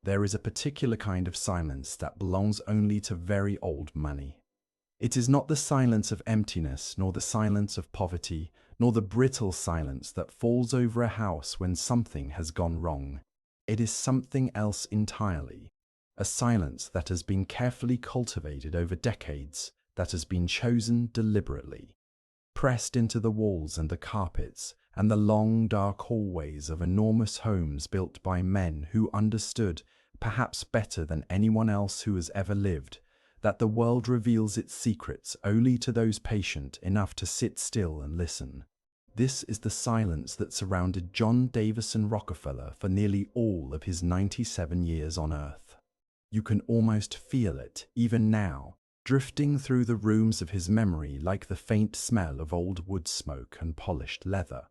There is a particular kind of silence that belongs only to very old money. It is not the silence of emptiness, nor the silence of poverty, nor the brittle silence that falls over a house when something has gone wrong. It is something else entirely. A silence that has been carefully cultivated over decades, that has been chosen deliberately. Pressed into the walls and the carpets and the long, dark hallways of enormous homes built by men who understood, perhaps better than anyone else who has ever lived, that the world reveals its secrets only to those patient enough to sit still and listen. This is the silence that surrounded John Davison Rockefeller for nearly all of his 97 years on Earth. You can almost feel it, even now, drifting through the rooms of his memory like the faint smell of old wood smoke and polished leather,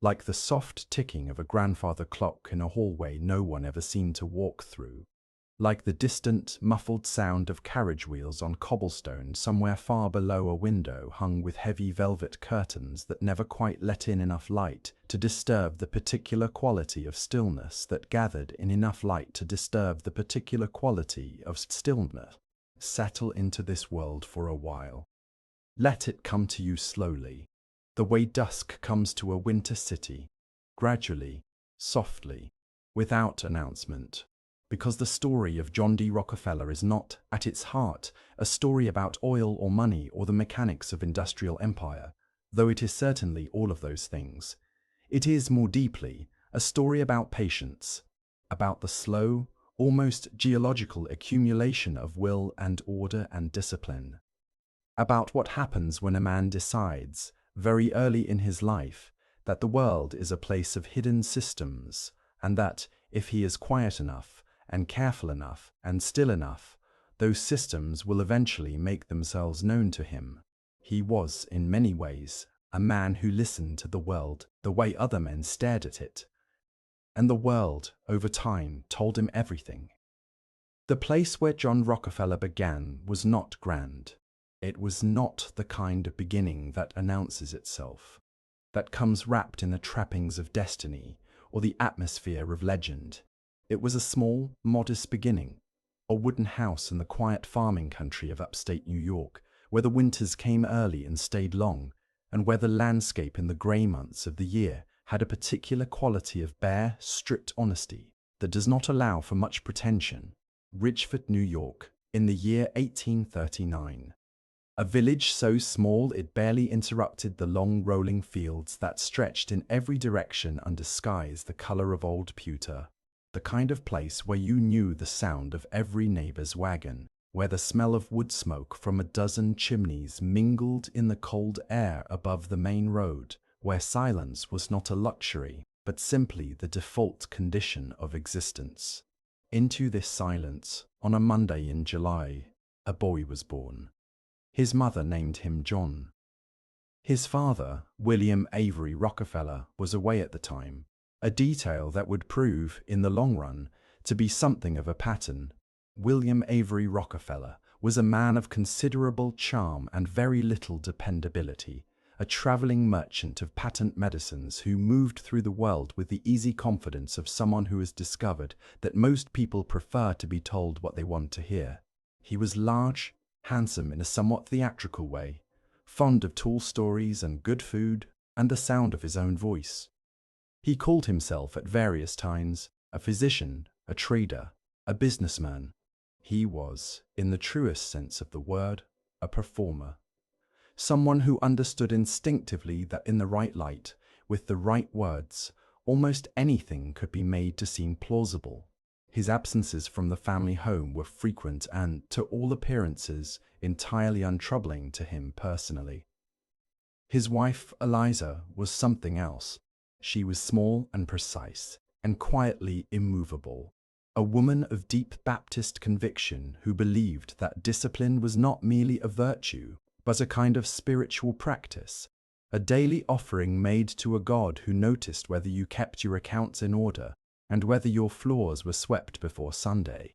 like the soft ticking of a grandfather clock in a hallway no one ever seemed to walk through, like the distant, muffled sound of carriage wheels on cobblestone somewhere far below a window hung with heavy velvet curtains that never quite let in enough light to disturb the particular quality of stillness that gathered in enough light to disturb the particular quality of stillness. Settle into this world for a while. Let it come to you slowly, the way dusk comes to a winter city, gradually, softly, without announcement. Because the story of John D. Rockefeller is not, at its heart, a story about oil or money or the mechanics of industrial empire, though it is certainly all of those things. It is, more deeply, a story about patience, about the slow, almost geological accumulation of will and order and discipline, about what happens when a man decides, very early in his life, that the world is a place of hidden systems, and that, if he is quiet enough, and careful enough, and still enough, those systems will eventually make themselves known to him. He was, in many ways, a man who listened to the world the way other men stared at it. And the world, over time, told him everything. The place where John Rockefeller began was not grand. It was not the kind of beginning that announces itself, that comes wrapped in the trappings of destiny or the atmosphere of legend. It was a small, modest beginning, a wooden house in the quiet farming country of upstate New York, where the winters came early and stayed long, and where the landscape in the gray months of the year had a particular quality of bare, stripped honesty that does not allow for much pretension. Ridgeford, New York, in the year 1839. A village so small it barely interrupted the long rolling fields that stretched in every direction under skies the color of old pewter. The kind of place where you knew the sound of every neighbor's wagon, where the smell of wood smoke from a dozen chimneys mingled in the cold air above the main road, where silence was not a luxury, but simply the default condition of existence. Into this silence, on a Monday in July, a boy was born. His mother named him John. His father, William Avery Rockefeller, was away at the time, a detail that would prove, in the long run, to be something of a pattern. William Avery Rockefeller was a man of considerable charm and very little dependability, a traveling merchant of patent medicines who moved through the world with the easy confidence of someone who has discovered that most people prefer to be told what they want to hear. He was large, handsome in a somewhat theatrical way, fond of tall stories and good food and the sound of his own voice. He called himself at various times a physician, a trader, a businessman. He was, in the truest sense of the word, a performer. Someone who understood instinctively that in the right light, with the right words, almost anything could be made to seem plausible. His absences from the family home were frequent and, to all appearances, entirely untroubling to him personally. His wife, Eliza, was something else. She was small and precise, and quietly immovable. A woman of deep Baptist conviction who believed that discipline was not merely a virtue, but a kind of spiritual practice, a daily offering made to a God who noticed whether you kept your accounts in order and whether your floors were swept before Sunday.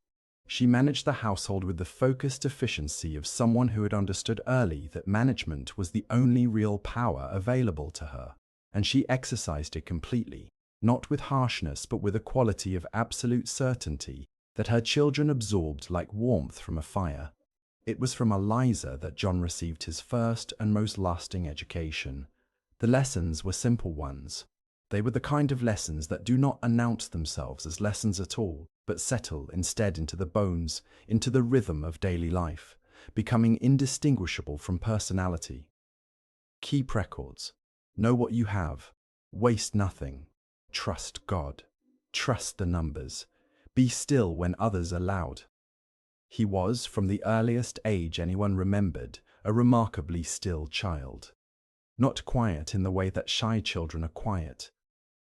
She managed the household with the focused efficiency of someone who had understood early that management was the only real power available to her, and she exercised it completely, not with harshness but with a quality of absolute certainty that her children absorbed like warmth from a fire. It was from Eliza that John received his first and most lasting education. The lessons were simple ones. They were the kind of lessons that do not announce themselves as lessons at all, but settle instead into the bones, into the rhythm of daily life, becoming indistinguishable from personality. Keep records. Know what you have. Waste nothing. Trust God. Trust the numbers. Be still when others are loud. He was, from the earliest age anyone remembered, a remarkably still child. Not quiet in the way that shy children are quiet,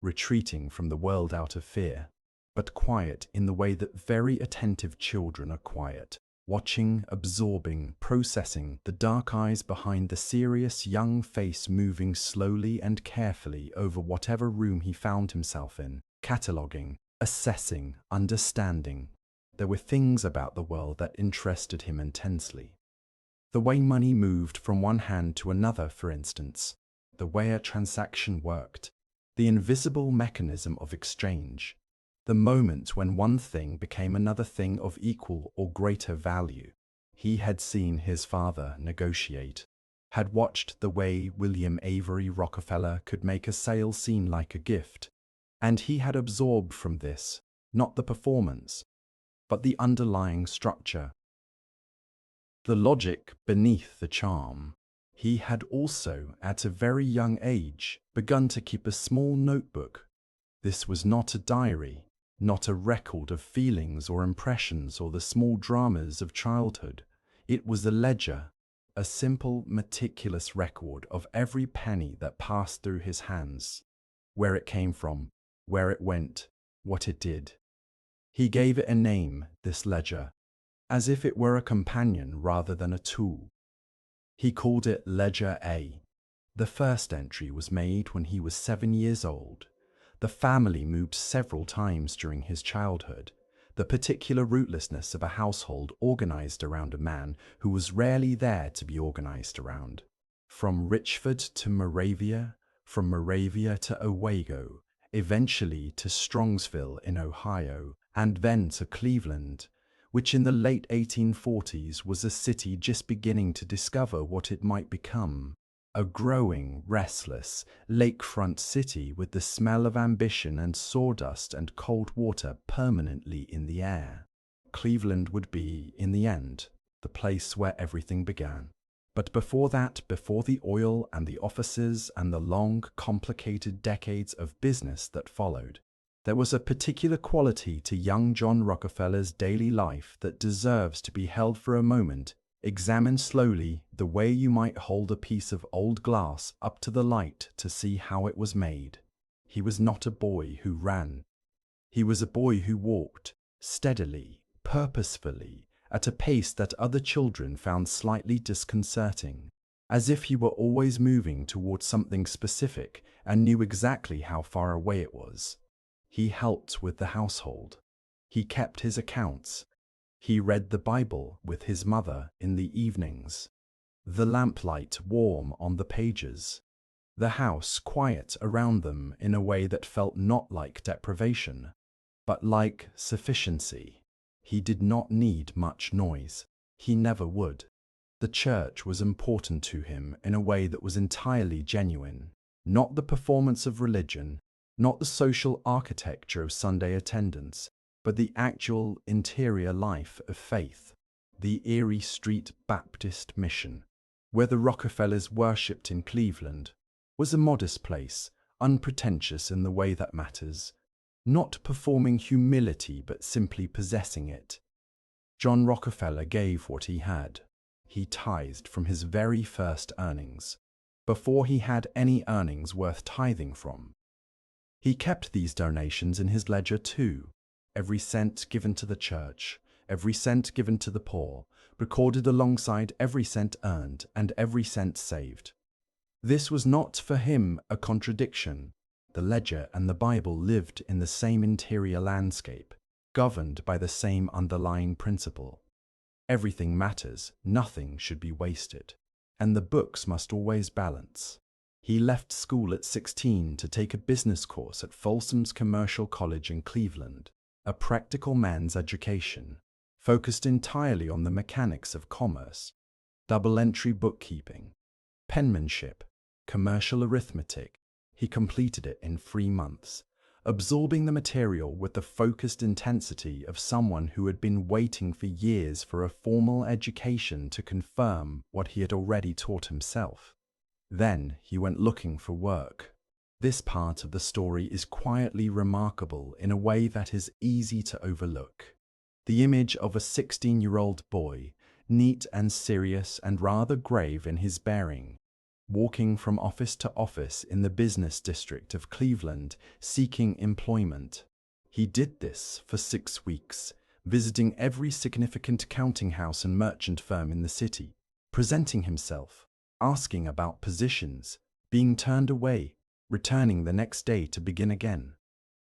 retreating from the world out of fear, but quiet in the way that very attentive children are quiet, watching, absorbing, processing, the dark eyes behind the serious young face moving slowly and carefully over whatever room he found himself in, cataloguing, assessing, understanding. There were things about the world that interested him intensely. The way money moved from one hand to another, for instance, the way a transaction worked, the invisible mechanism of exchange, the moment when one thing became another thing of equal or greater value. He had seen his father negotiate, had watched the way William Avery Rockefeller could make a sale seem like a gift, and he had absorbed from this, not the performance, but the underlying structure, the logic beneath the charm. He had also, at a very young age, begun to keep a small notebook. This was not a diary, not a record of feelings or impressions or the small dramas of childhood. It was a ledger, a simple, meticulous record of every penny that passed through his hands, where it came from, where it went, what it did. He gave it a name, this ledger, as if it were a companion rather than a tool. He called it Ledger A. The first entry was made when he was 7 years old. The family moved several times during his childhood, the particular rootlessness of a household organized around a man who was rarely there to be organized around. From Richford to Moravia, from Moravia to Owego, eventually to Strongsville in Ohio, and then to Cleveland, which in the late 1840s was a city just beginning to discover what it might become. A growing, restless, lakefront city with the smell of ambition and sawdust and cold water permanently in the air. Cleveland would be, in the end, the place where everything began. But before that, before the oil and the offices and the long, complicated decades of business that followed, there was a particular quality to young John Rockefeller's daily life that deserves to be held for a moment, examined slowly, the way you might hold a piece of old glass up to the light to see how it was made. He was not a boy who ran. He was a boy who walked, steadily, purposefully, at a pace that other children found slightly disconcerting, as if he were always moving towards something specific and knew exactly how far away it was. He helped with the household. He kept his accounts. He read the Bible with his mother in the evenings. The lamplight warm on the pages. The house quiet around them in a way that felt not like deprivation, but like sufficiency. He did not need much noise. He never would. The church was important to him in a way that was entirely genuine, not the performance of religion, not the social architecture of Sunday attendance, but the actual interior life of faith. The Erie Street Baptist Mission, where the Rockefellers worshipped in Cleveland, was a modest place, unpretentious in the way that matters, not performing humility but simply possessing it. John Rockefeller gave what he had. He tithed from his very first earnings, before he had any earnings worth tithing from. He kept these donations in his ledger too, every cent given to the church, every cent given to the poor, recorded alongside every cent earned and every cent saved. This was not for him a contradiction. The ledger and the Bible lived in the same interior landscape, governed by the same underlying principle. Everything matters, nothing should be wasted, and the books must always balance. He left school at 16 to take a business course at Folsom's Commercial College in Cleveland, a practical man's education, focused entirely on the mechanics of commerce, double-entry bookkeeping, penmanship, commercial arithmetic. He completed it in 3 months, absorbing the material with the focused intensity of someone who had been waiting for years for a formal education to confirm what he had already taught himself. Then he went looking for work. This part of the story is quietly remarkable in a way that is easy to overlook. The image of a 16-year-old boy, neat and serious and rather grave in his bearing, walking from office to office in the business district of Cleveland, seeking employment. He did this for 6 weeks, visiting every significant accounting house and merchant firm in the city, presenting himself, asking about positions, being turned away, returning the next day to begin again.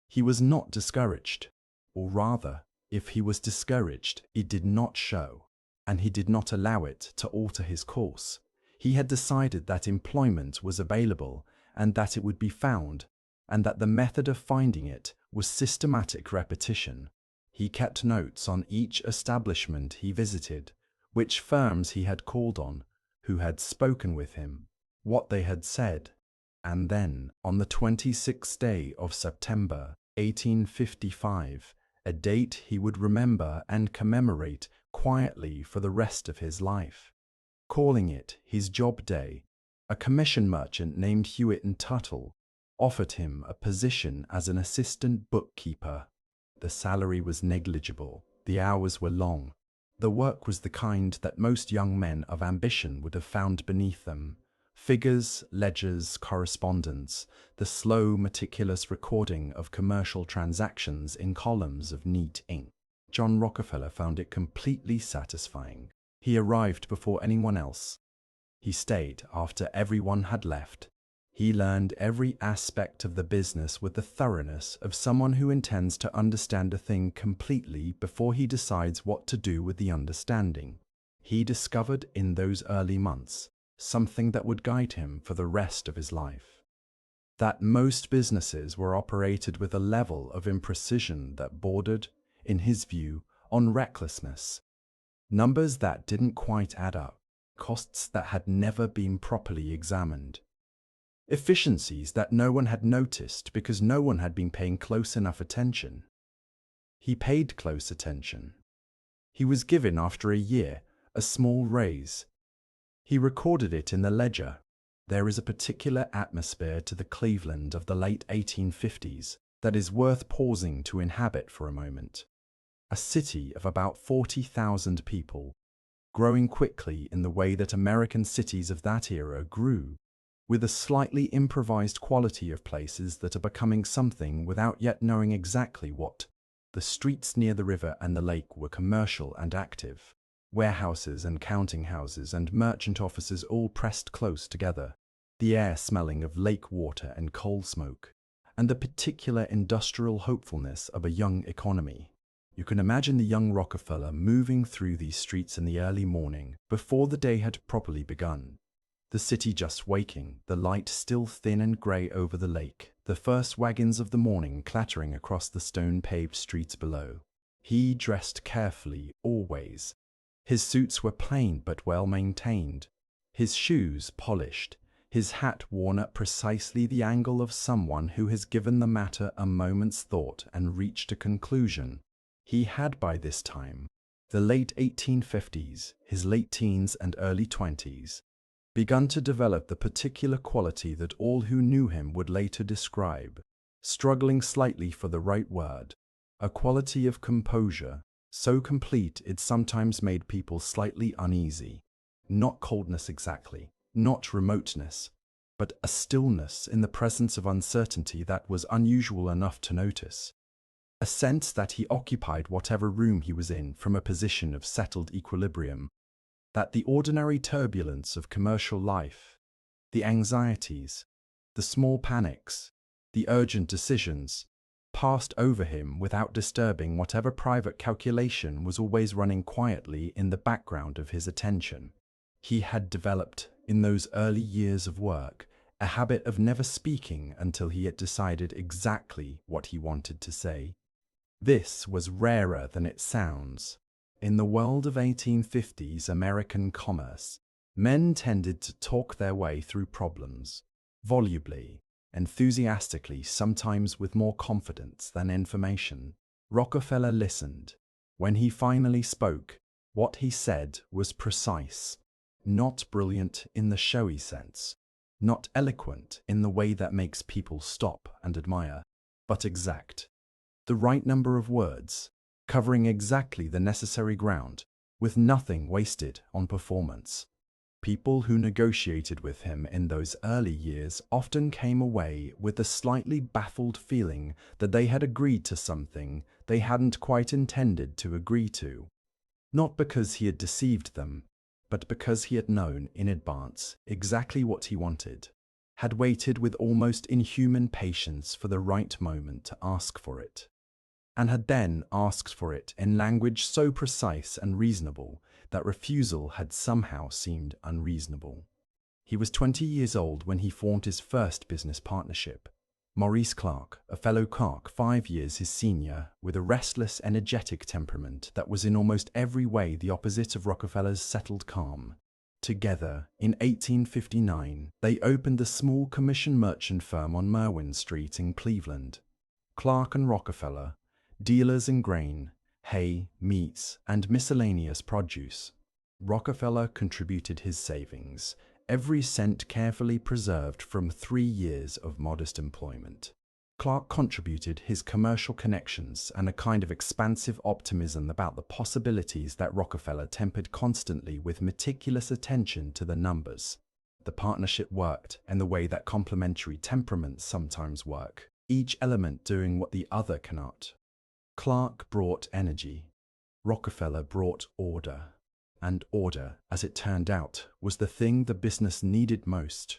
He was not discouraged, or rather, if he was discouraged, it did not show, and he did not allow it to alter his course. He had decided that employment was available and that it would be found, and that the method of finding it was systematic repetition. He kept notes on each establishment he visited, which firms he had called on, who had spoken with him, what they had said, and then, on the 26th day of September, 1855, a date he would remember and commemorate quietly for the rest of his life, calling it his job day, a commission merchant named Hewitt and Tuttle offered him a position as an assistant bookkeeper. The salary was negligible, the hours were long. The work was the kind that most young men of ambition would have found beneath them. Figures, ledgers, correspondence, the slow, meticulous recording of commercial transactions in columns of neat ink. John Rockefeller found it completely satisfying. He arrived before anyone else. He stayed after everyone had left. He learned every aspect of the business with the thoroughness of someone who intends to understand a thing completely before he decides what to do with the understanding. He discovered in those early months something that would guide him for the rest of his life. That most businesses were operated with a level of imprecision that bordered, in his view, on recklessness. Numbers that didn't quite add up, costs that had never been properly examined, efficiencies that no one had noticed because no one had been paying close enough attention. He paid close attention. He was given, after a year, a small raise. He recorded it in the ledger. There is a particular atmosphere to the Cleveland of the late 1850s that is worth pausing to inhabit for a moment. A city of about 40,000 people, growing quickly in the way that American cities of that era grew, with a slightly improvised quality of places that are becoming something without yet knowing exactly what. The streets near the river and the lake were commercial and active. Warehouses and counting houses and merchant offices all pressed close together, the air smelling of lake water and coal smoke, and the particular industrial hopefulness of a young economy. You can imagine the young Rockefeller moving through these streets in the early morning, before the day had properly begun. The city just waking, the light still thin and grey over the lake, the first wagons of the morning clattering across the stone-paved streets below. He dressed carefully, always. His suits were plain but well maintained, his shoes polished, his hat worn at precisely the angle of someone who has given the matter a moment's thought and reached a conclusion. He had by this time, the late 1850s, his late teens and early 20s, begun to develop the particular quality that all who knew him would later describe, struggling slightly for the right word, a quality of composure, so complete it sometimes made people slightly uneasy. Not coldness exactly, not remoteness, but a stillness in the presence of uncertainty that was unusual enough to notice. A sense that he occupied whatever room he was in from a position of settled equilibrium, that the ordinary turbulence of commercial life, the anxieties, the small panics, the urgent decisions, passed over him without disturbing whatever private calculation was always running quietly in the background of his attention. He had developed, in those early years of work, a habit of never speaking until he had decided exactly what he wanted to say. This was rarer than it sounds. In the world of 1850s American commerce, men tended to talk their way through problems, volubly, enthusiastically, sometimes with more confidence than information. Rockefeller listened. When he finally spoke, what he said was precise, not brilliant in the showy sense, not eloquent in the way that makes people stop and admire, but exact. The right number of words, covering exactly the necessary ground, with nothing wasted on performance. People who negotiated with him in those early years often came away with a slightly baffled feeling that they had agreed to something they hadn't quite intended to agree to. Not because he had deceived them, but because he had known in advance exactly what he wanted, had waited with almost inhuman patience for the right moment to ask for it, and had then asked for it in language so precise and reasonable that refusal had somehow seemed unreasonable. He was 20 years old when he formed his first business partnership. Maurice Clark, a fellow clerk 5 years his senior, with a restless, energetic temperament that was in almost every way the opposite of Rockefeller's settled calm. Together, in 1859, they opened a small commission merchant firm on Merwin Street in Cleveland. Clark and Rockefeller, dealers in grain, hay, meats, and miscellaneous produce. Rockefeller contributed his savings, every cent carefully preserved from 3 years of modest employment. Clark contributed his commercial connections and a kind of expansive optimism about the possibilities that Rockefeller tempered constantly with meticulous attention to the numbers. The partnership worked in the way that complementary temperaments sometimes work, each element doing what the other cannot. Clark brought energy. Rockefeller brought order. And order, as it turned out, was the thing the business needed most.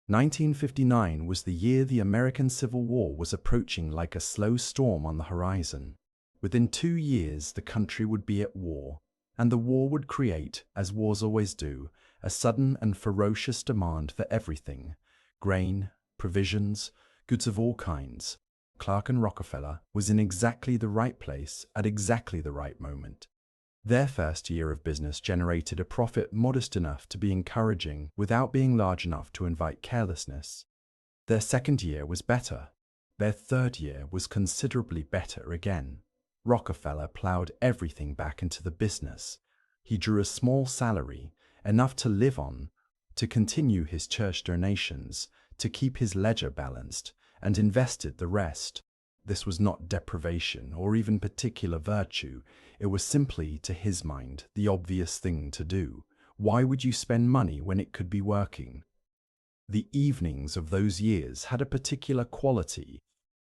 1959 was the year the American Civil War was approaching like a slow storm on the horizon. Within 2 years, the country would be at war, and the war would create, as wars always do, a sudden and ferocious demand for everything: grain, provisions, goods of all kinds. Clark and Rockefeller was in exactly the right place at exactly the right moment. Their first year of business generated a profit modest enough to be encouraging without being large enough to invite carelessness. Their second year was better. Their third year was considerably better again. Rockefeller plowed everything back into the business. He drew a small salary, enough to live on, to continue his church donations, to keep his ledger balanced, and invested the rest. This was not deprivation or even particular virtue. It was simply, to his mind, the obvious thing to do. Why would you spend money when it could be working? The evenings of those years had a particular quality.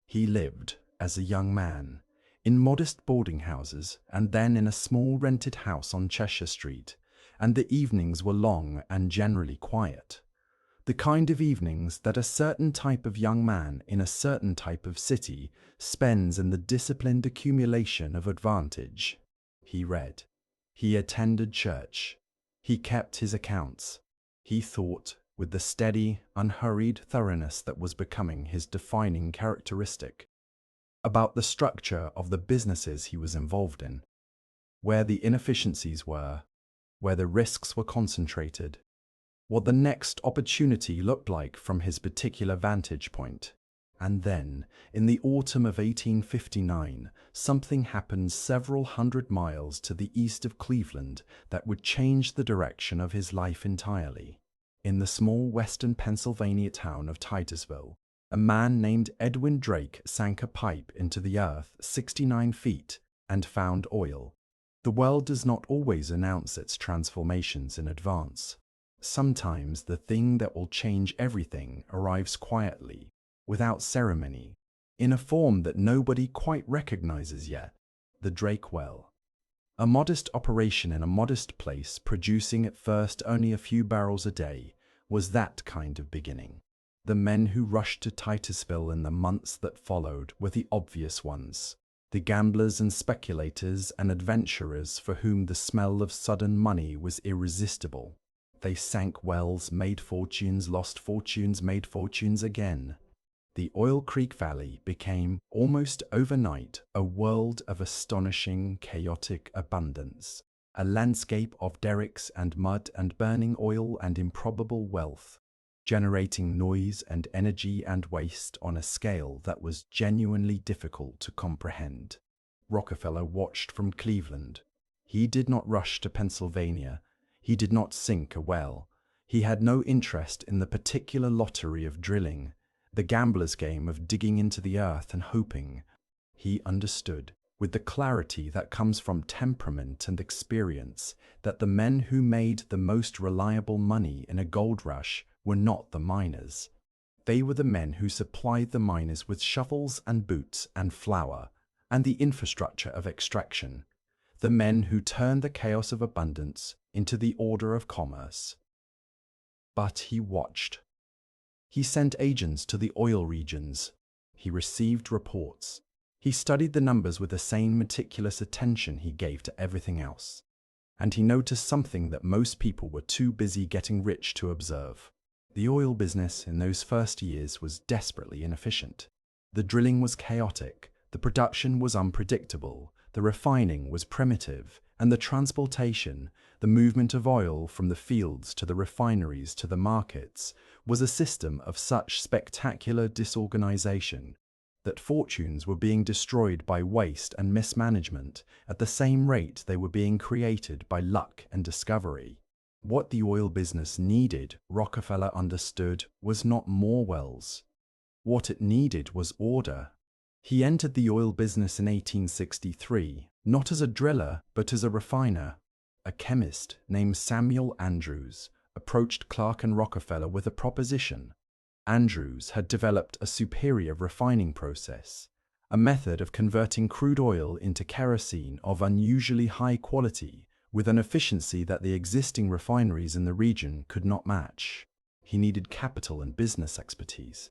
He lived, as a young man, in modest boarding houses and then in a small rented house on Cheshire Street, and the evenings were long and generally quiet. The kind of evenings that a certain type of young man in a certain type of city spends in the disciplined accumulation of advantage. He read. He attended church. He kept his accounts. He thought with the steady, unhurried thoroughness that was becoming his defining characteristic, about the structure of the businesses he was involved in, where the inefficiencies were, where the risks were concentrated, what the next opportunity looked like from his particular vantage point. And then, in the autumn of 1859, something happened several hundred miles to the east of Cleveland that would change the direction of his life entirely. In the small western Pennsylvania town of Titusville, a man named Edwin Drake sank a pipe into the earth 69 feet and found oil. The world does not always announce its transformations in advance. Sometimes the thing that will change everything arrives quietly, without ceremony, in a form that nobody quite recognizes yet. The Drake well. A modest operation in a modest place, producing at first only a few barrels a day, was that kind of beginning. The men who rushed to Titusville in the months that followed were the obvious ones, the gamblers and speculators and adventurers for whom the smell of sudden money was irresistible. They sank wells, made fortunes, lost fortunes, made fortunes again. the Oil Creek Valley became, almost overnight, a world of astonishing, chaotic abundance, a landscape of derricks and mud and burning oil and improbable wealth, generating noise and energy and waste on a scale that was genuinely difficult to comprehend. Rockefeller watched from Cleveland. He did not rush to Pennsylvania. He did not sink a well. He had no interest in the particular lottery of drilling, the gambler's game of digging into the earth and hoping. He understood, with the clarity that comes from temperament and experience, that the men who made the most reliable money in a gold rush were not the miners. They were the men who supplied the miners with shovels and boots and flour and the infrastructure of extraction, the men who turned the chaos of abundance into the order of commerce. But he watched. He sent agents to the oil regions. He received reports. He studied the numbers with the same meticulous attention he gave to everything else. And he noticed something that most people were too busy getting rich to observe. The oil business in those first years was desperately inefficient. The drilling was chaotic, the production was unpredictable, the refining was primitive, and the transportation, the movement of oil from the fields to the refineries to the markets, was a system of such spectacular disorganization that fortunes were being destroyed by waste and mismanagement at the same rate they were being created by luck and discovery. What the oil business needed, Rockefeller understood, was not more wells. What it needed was order. He entered the oil business in 1863, not as a driller, but as a refiner. A chemist named Samuel Andrews approached Clark and Rockefeller with a proposition. Andrews had developed a superior refining process, a method of converting crude oil into kerosene of unusually high quality, with an efficiency that the existing refineries in the region could not match. He needed capital and business expertise.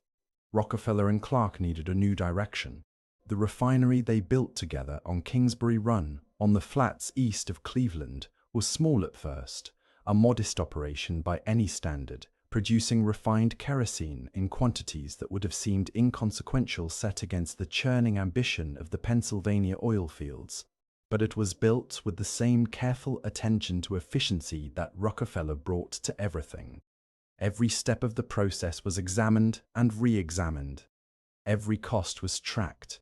Rockefeller and Clark needed a new direction. The refinery they built together on Kingsbury Run, on the flats east of Cleveland, was small at first, a modest operation by any standard, producing refined kerosene in quantities that would have seemed inconsequential set against the churning ambition of the Pennsylvania oil fields. But it was built with the same careful attention to efficiency that Rockefeller brought to everything. Every step of the process was examined and re-examined. Every cost was tracked.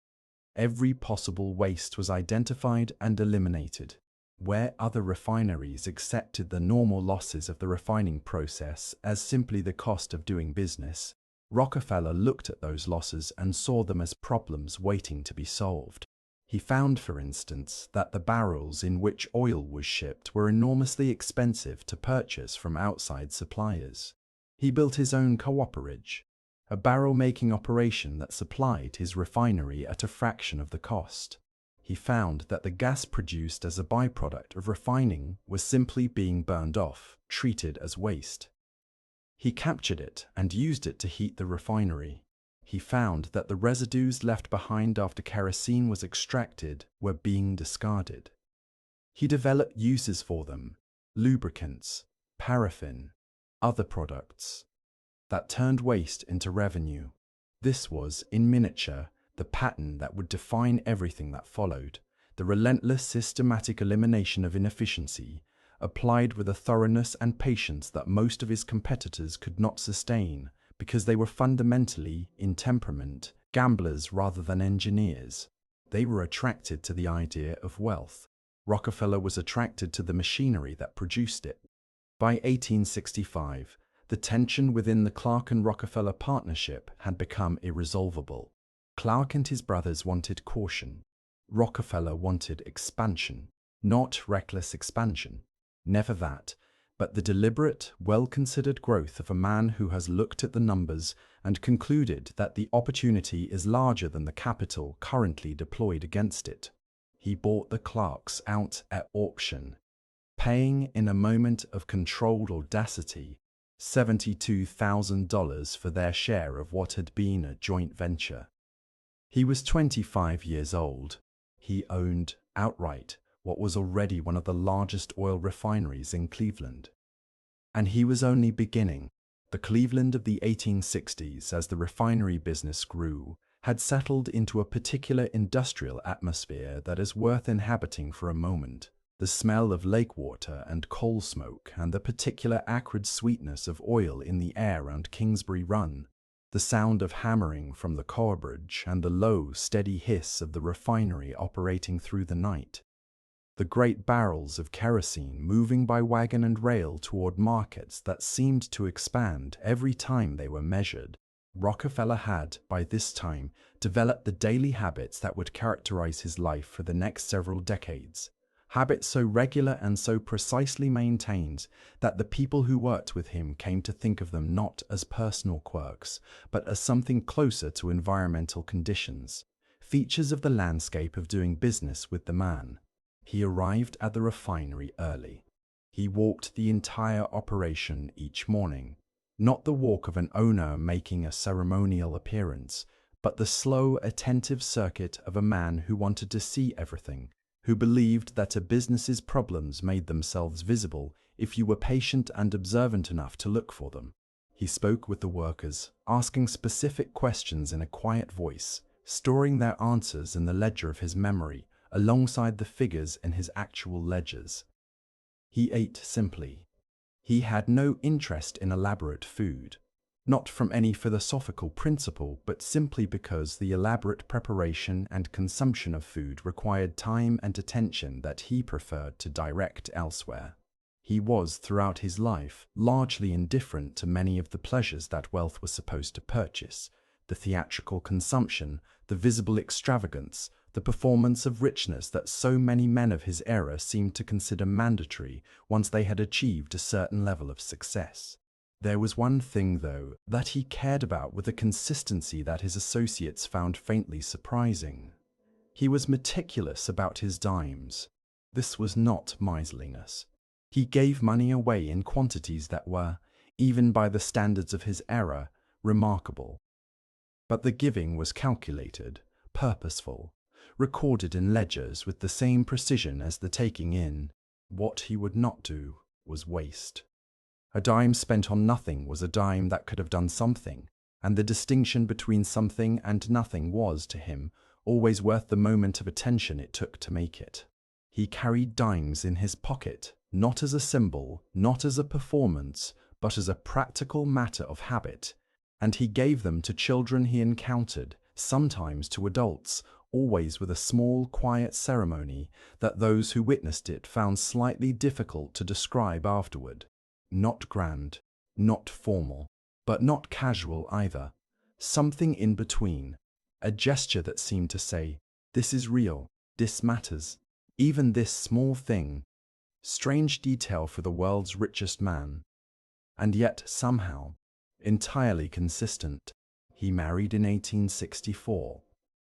Every possible waste was identified and eliminated. Where other refineries accepted the normal losses of the refining process as simply the cost of doing business, Rockefeller looked at those losses and saw them as problems waiting to be solved. He found, for instance, that the barrels in which oil was shipped were enormously expensive to purchase from outside suppliers. He built his own cooperage, a barrel-making operation that supplied his refinery at a fraction of the cost. He found that the gas produced as a byproduct of refining was simply being burned off, treated as waste. He captured it and used it to heat the refinery. He found that the residues left behind after kerosene was extracted were being discarded. He developed uses for them: lubricants, paraffin, other products that turned waste into revenue. This was, in miniature, the pattern that would define everything that followed: the relentless systematic elimination of inefficiency, applied with a thoroughness and patience that most of his competitors could not sustain, because they were fundamentally, in temperament, gamblers rather than engineers. They were attracted to the idea of wealth. Rockefeller was attracted to the machinery that produced it. By 1865, the tension within the Clark and Rockefeller partnership had become irresolvable. Clark and his brothers wanted caution. Rockefeller wanted expansion, not reckless expansion. Never that, but the deliberate, well-considered growth of a man who has looked at the numbers and concluded that the opportunity is larger than the capital currently deployed against it. He bought the Clarks out at auction, paying in a moment of controlled audacity $72,000 for their share of what had been a joint venture. He was 25 years old. He owned, outright, what was already one of the largest oil refineries in Cleveland. And he was only beginning. The Cleveland of the 1860s, as the refinery business grew, had settled into a particular industrial atmosphere that is worth inhabiting for a moment. The smell of lake water and coal smoke, and the particular acrid sweetness of oil in the air around Kingsbury Run, the sound of hammering from the Corbridge, and the low, steady hiss of the refinery operating through the night. The great barrels of kerosene moving by wagon and rail toward markets that seemed to expand every time they were measured. Rockefeller had, by this time, developed the daily habits that would characterize his life for the next several decades. Habits so regular and so precisely maintained that the people who worked with him came to think of them not as personal quirks, but as something closer to environmental conditions, features of the landscape of doing business with the man. He arrived at the refinery early. He walked the entire operation each morning, not the walk of an owner making a ceremonial appearance, but the slow, attentive circuit of a man who wanted to see everything, who believed that a business's problems made themselves visible if you were patient and observant enough to look for them. He spoke with the workers, asking specific questions in a quiet voice, storing their answers in the ledger of his memory, alongside the figures in his actual ledgers. He ate simply. He had no interest in elaborate food, not from any philosophical principle, but simply because the elaborate preparation and consumption of food required time and attention that he preferred to direct elsewhere. He was, throughout his life, largely indifferent to many of the pleasures that wealth was supposed to purchase: the theatrical consumption, the visible extravagance, the performance of richness that so many men of his era seemed to consider mandatory once they had achieved a certain level of success. There was one thing, though, that he cared about with a consistency that his associates found faintly surprising. He was meticulous about his dimes. This was not miserliness. He gave money away in quantities that were, even by the standards of his era, remarkable. But the giving was calculated, purposeful, recorded in ledgers with the same precision as the taking in. What he would not do was waste. A dime spent on nothing was a dime that could have done something, and the distinction between something and nothing was, to him, always worth the moment of attention it took to make it. He carried dimes in his pocket, not as a symbol, not as a performance, but as a practical matter of habit, and he gave them to children he encountered, sometimes to adults, always with a small, quiet ceremony that those who witnessed it found slightly difficult to describe afterward. Not grand, not formal, but not casual either. Something in between. A gesture that seemed to say, "This is real, this matters, even this small thing." Strange detail for the world's richest man. And yet, somehow, entirely consistent. He married in 1864.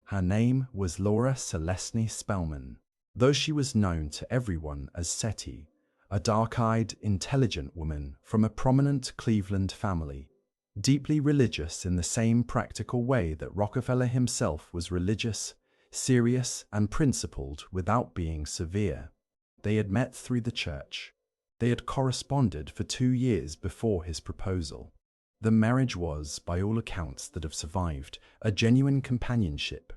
Her name was Laura Celestine Spellman, though she was known to everyone as Seti, a dark-eyed, intelligent woman from a prominent Cleveland family, deeply religious in the same practical way that Rockefeller himself was religious, serious, and principled without being severe. They had met through the church. They had corresponded for 2 years before his proposal. The marriage was, by all accounts that have survived, a genuine companionship,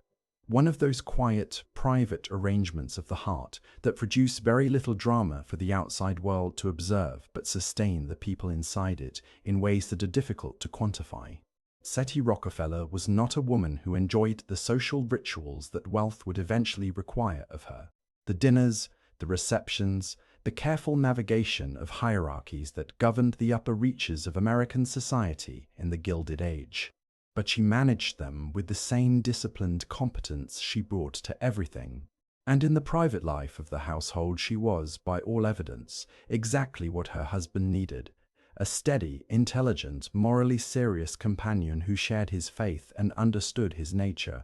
one of those quiet, private arrangements of the heart that produce very little drama for the outside world to observe but sustain the people inside it in ways that are difficult to quantify. Seti Rockefeller was not a woman who enjoyed the social rituals that wealth would eventually require of her: the dinners, the receptions, the careful navigation of hierarchies that governed the upper reaches of American society in the Gilded Age. But she managed them with the same disciplined competence she brought to everything. And in the private life of the household she was, by all evidence, exactly what her husband needed: a steady, intelligent, morally serious companion who shared his faith and understood his nature.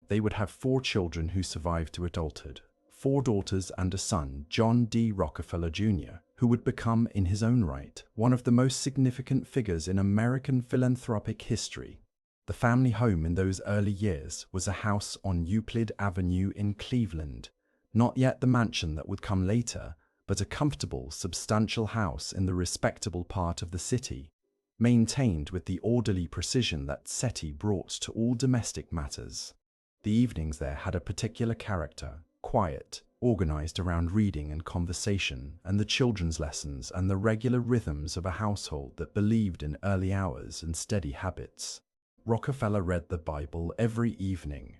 They would have 4 children who survived to adulthood: 4 daughters and a son, John D. Rockefeller Jr., who would become, in his own right, one of the most significant figures in American philanthropic history. The family home in those early years was a house on Euclid Avenue in Cleveland, not yet the mansion that would come later, but a comfortable, substantial house in the respectable part of the city. maintained with the orderly precision that SETI brought to all domestic matters. The evenings there had a particular character, quiet, organized around reading and conversation and the children's lessons and the regular rhythms of a household that believed in early hours and steady habits. Rockefeller read the Bible every evening.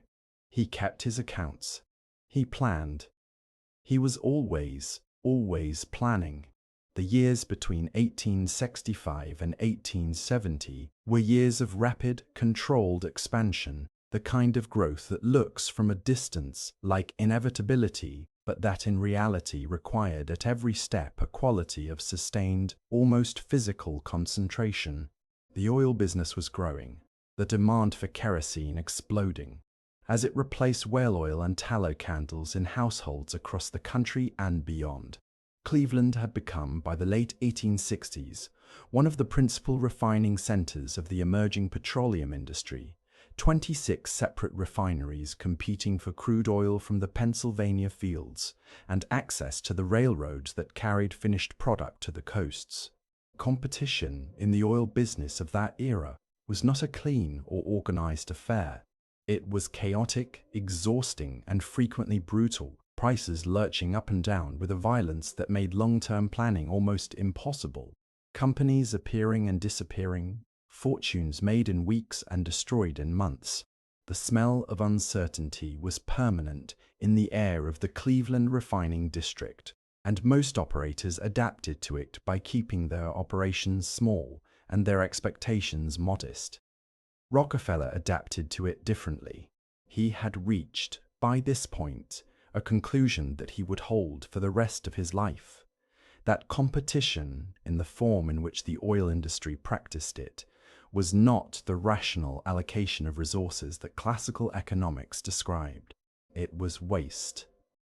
He kept his accounts. He planned. He was always planning. The years between 1865 and 1870 were years of rapid, controlled expansion, the kind of growth that looks from a distance like inevitability, but that in reality required at every step a quality of sustained, almost physical concentration. The oil business was growing, the demand for kerosene exploding, as it replaced whale oil and tallow candles in households across the country and beyond. Cleveland had become, by the late 1860s, one of the principal refining centers of the emerging petroleum industry, 26 separate refineries competing for crude oil from the Pennsylvania fields and access to the railroads that carried finished product to the coasts. Competition in the oil business of that era was not a clean or organized affair. It was chaotic, exhausting, and frequently brutal, prices lurching up and down with a violence that made long-term planning almost impossible. Companies appearing and disappearing, fortunes made in weeks and destroyed in months. The smell of uncertainty was permanent in the air of the Cleveland refining district, and most operators adapted to it by keeping their operations small and their expectations modest. Rockefeller adapted to it differently. He had reached, by this point, a conclusion that he would hold for the rest of his life. That competition, in the form in which the oil industry practiced it, was not the rational allocation of resources that classical economics described. It was waste.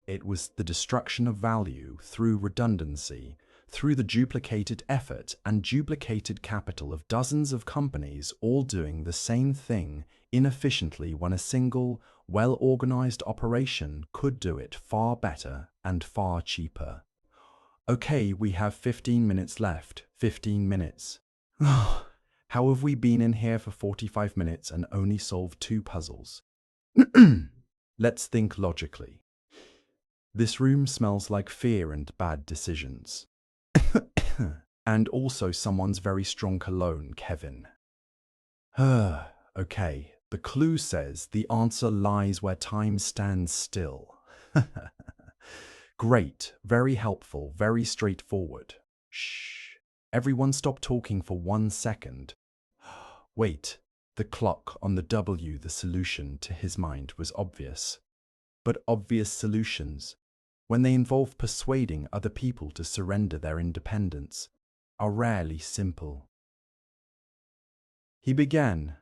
It was the destruction of value through redundancy, through the duplicated effort and duplicated capital of dozens of companies all doing the same thing inefficiently when a single, well-organized operation could do it far better and far cheaper. Okay, we have 15 minutes left. 15 minutes. How have we been in here for 45 minutes and only solved 2 puzzles? Let's think logically. This room smells like fear and bad decisions. And also someone's very strong cologne, Kevin. Okay, the clue says the answer lies where time stands still. Great, very helpful, very straightforward. Shh. Everyone stop talking for 1 second. Wait, the clock on the W, the solution to his mind was obvious. But obvious solutions, when they involve persuading other people to surrender their independence, are rarely simple. He began,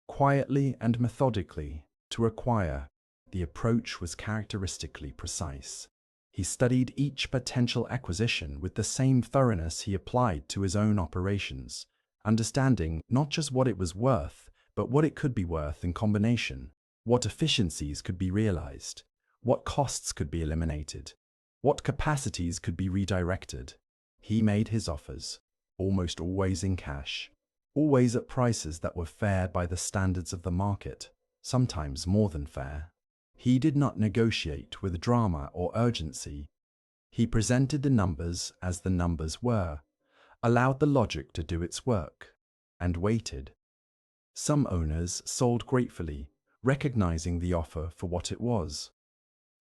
quietly and methodically, to acquire. The approach was characteristically precise. He studied each potential acquisition with the same thoroughness he applied to his own operations, understanding not just what it was worth, but what it could be worth in combination, what efficiencies could be realized, what costs could be eliminated, what capacities could be redirected. He made his offers, almost always in cash, always at prices that were fair by the standards of the market, sometimes more than fair. He did not negotiate with drama or urgency. He presented the numbers as the numbers were, allowed the logic to do its work, and waited. Some owners sold gratefully, recognizing the offer for what it was.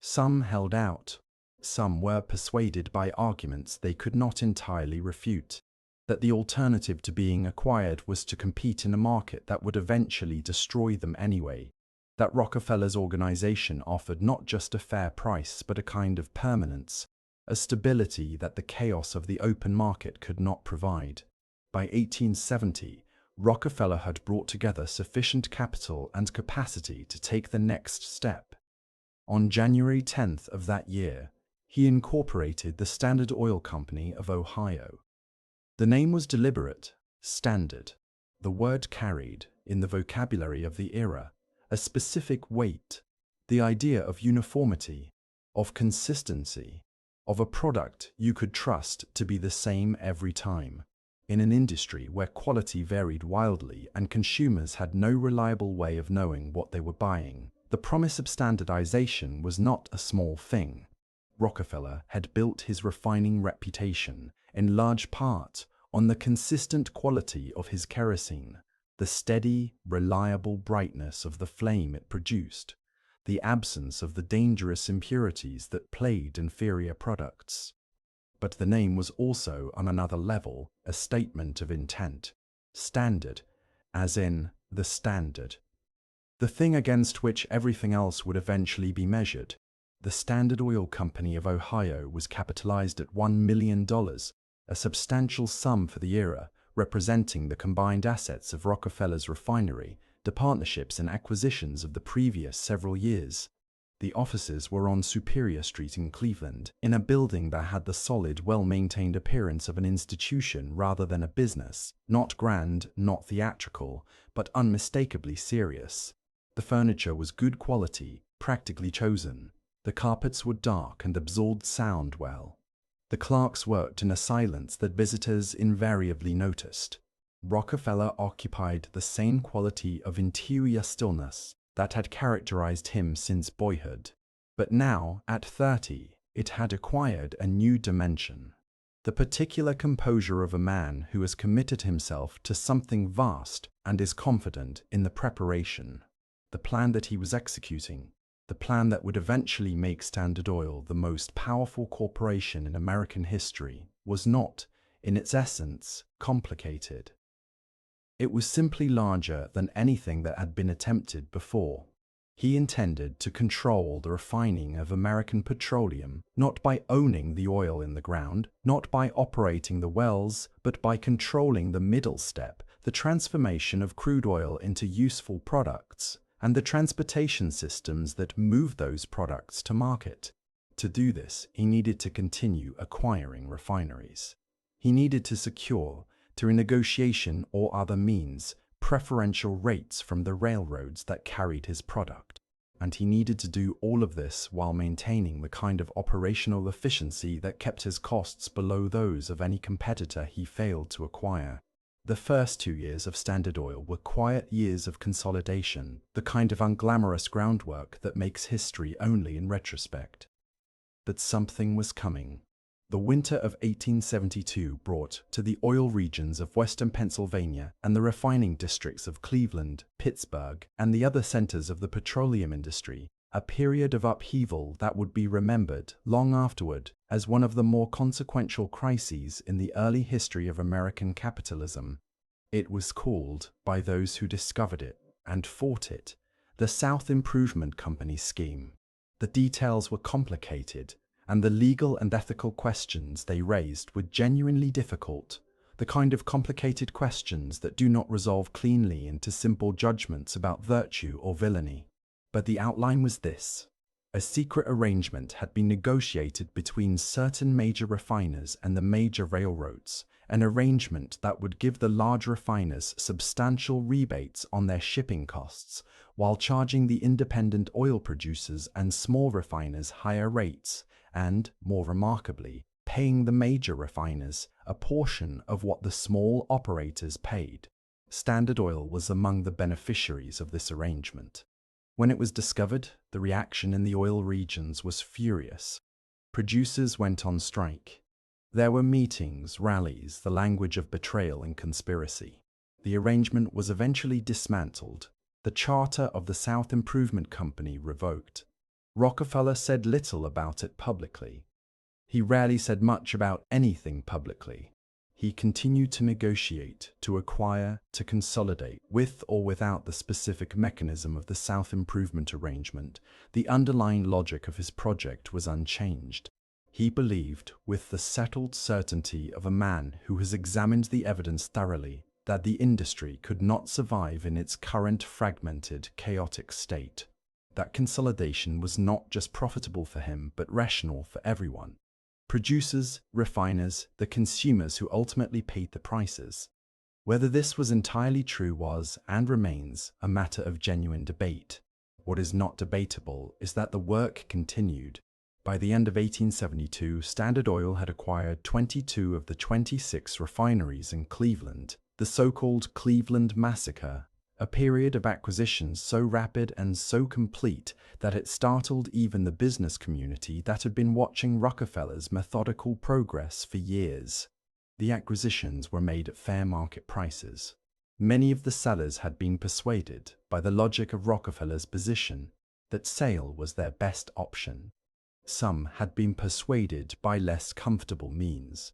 Some held out. Some were persuaded by arguments they could not entirely refute, that the alternative to being acquired was to compete in a market that would eventually destroy them anyway, that Rockefeller's organization offered not just a fair price but a kind of permanence, a stability that the chaos of the open market could not provide. By 1870, Rockefeller had brought together sufficient capital and capacity to take the next step. On January 10th of that year, he incorporated the Standard Oil Company of Ohio. The name was deliberate, standard. The word carried, in the vocabulary of the era, a specific weight, the idea of uniformity, of consistency, of a product you could trust to be the same every time. In an industry where quality varied wildly and consumers had no reliable way of knowing what they were buying, the promise of standardization was not a small thing. Rockefeller had built his refining reputation, in large part, on the consistent quality of his kerosene, the steady, reliable brightness of the flame it produced, the absence of the dangerous impurities that plagued inferior products. But the name was also, on another level, a statement of intent. Standard, as in the standard. The thing against which everything else would eventually be measured. The Standard Oil Company of Ohio was capitalized at $1 million, a substantial sum for the era, representing the combined assets of Rockefeller's refinery, the partnerships and acquisitions of the previous several years. The offices were on Superior Street in Cleveland, in a building that had the solid, well-maintained appearance of an institution rather than a business, not grand, not theatrical, but unmistakably serious. The furniture was good quality, practically chosen. The carpets were dark and absorbed sound well. The clerks worked in a silence that visitors invariably noticed. Rockefeller occupied the same quality of interior stillness that had characterized him since boyhood. But now, at 30, it had acquired a new dimension. The particular composure of a man who has committed himself to something vast and is confident in the preparation. The plan that he was executing, the plan that would eventually make Standard Oil the most powerful corporation in American history, was not, in its essence, complicated. It was simply larger than anything that had been attempted before. He intended to control the refining of American petroleum, not by owning the oil in the ground, not by operating the wells, but by controlling the middle step, the transformation of crude oil into useful products, and the transportation systems that move those products to market. To do this, he needed to continue acquiring refineries. He needed to secure, through negotiation or other means, preferential rates from the railroads that carried his product. And he needed to do all of this while maintaining the kind of operational efficiency that kept his costs below those of any competitor he failed to acquire. The first 2 years of Standard Oil were quiet years of consolidation, the kind of unglamorous groundwork that makes history only in retrospect. But something was coming. The winter of 1872 brought to the oil regions of western Pennsylvania and the refining districts of Cleveland, Pittsburgh, and the other centers of the petroleum industry a period of upheaval that would be remembered long afterward as one of the more consequential crises in the early history of American capitalism. It was called, by those who discovered it and fought it, the South Improvement Company scheme. The details were complicated, and the legal and ethical questions they raised were genuinely difficult, the kind of complicated questions that do not resolve cleanly into simple judgments about virtue or villainy. But the outline was this. A secret arrangement had been negotiated between certain major refiners and the major railroads, an arrangement that would give the large refiners substantial rebates on their shipping costs, while charging the independent oil producers and small refiners higher rates, and, more remarkably, paying the major refiners a portion of what the small operators paid. Standard Oil was among the beneficiaries of this arrangement. When it was discovered, the reaction in the oil regions was furious. Producers went on strike. There were meetings, rallies, the language of betrayal and conspiracy. The arrangement was eventually dismantled, the charter of the South Improvement Company revoked. Rockefeller said little about it publicly. He rarely said much about anything publicly. He continued to negotiate, to acquire, to consolidate, with or without the specific mechanism of the South Improvement Arrangement. The underlying logic of his project was unchanged. He believed, with the settled certainty of a man who has examined the evidence thoroughly, that the industry could not survive in its current fragmented, chaotic state. That consolidation was not just profitable for him, but rational for everyone. Producers, refiners, the consumers who ultimately paid the prices. Whether this was entirely true was, and remains, a matter of genuine debate. What is not debatable is that the work continued. By the end of 1872, Standard Oil had acquired 22 of the 26 refineries in Cleveland, the so-called Cleveland Massacre, a period of acquisitions so rapid and so complete that it startled even the business community that had been watching Rockefeller's methodical progress for years. The acquisitions were made at fair market prices. Many of the sellers had been persuaded by the logic of Rockefeller's position that sale was their best option. Some had been persuaded by less comfortable means.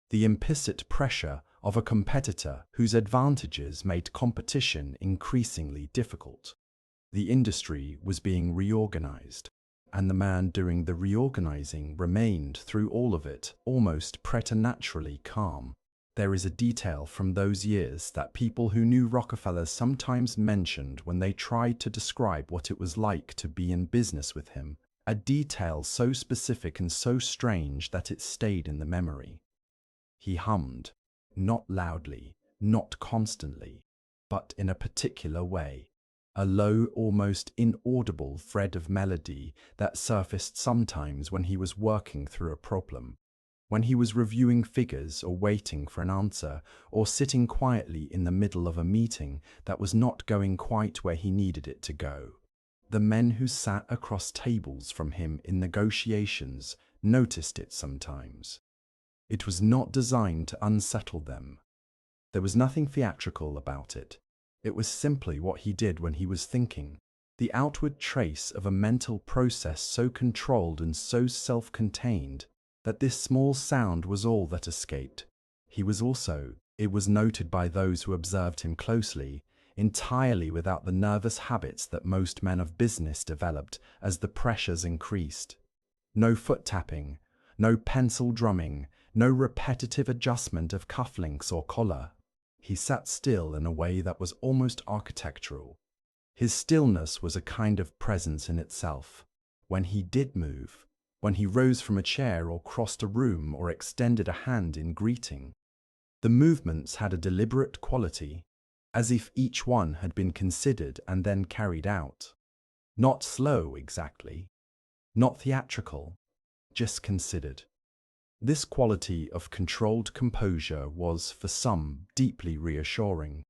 The implicit pressure of a competitor whose advantages made competition increasingly difficult. The industry was being reorganized, and the man doing the reorganizing remained through all of it almost preternaturally calm. There is a detail from those years that people who knew Rockefeller sometimes mentioned when they tried to describe what it was like to be in business with him, a detail so specific and so strange that it stayed in the memory. He hummed, not loudly, not constantly, but in a particular way, a low, almost inaudible thread of melody that surfaced sometimes when he was working through a problem, when he was reviewing figures or waiting for an answer, or sitting quietly in the middle of a meeting that was not going quite where he needed it to go. The men who sat across tables from him in negotiations noticed it sometimes. It was not designed to unsettle them. There was nothing theatrical about it. It was simply what he did when he was thinking, the outward trace of a mental process so controlled and so self-contained that this small sound was all that escaped. He was also, it was noted by those who observed him closely, entirely without the nervous habits that most men of business developed as the pressures increased. No foot tapping, no pencil drumming, no repetitive adjustment of cufflinks or collar. He sat still in a way that was almost architectural. His stillness was a kind of presence in itself. When he did move, when he rose from a chair or crossed a room or extended a hand in greeting, the movements had a deliberate quality, as if each one had been considered and then carried out. Not slow exactly, not theatrical, just considered. This quality of controlled composure was, for some, deeply reassuring.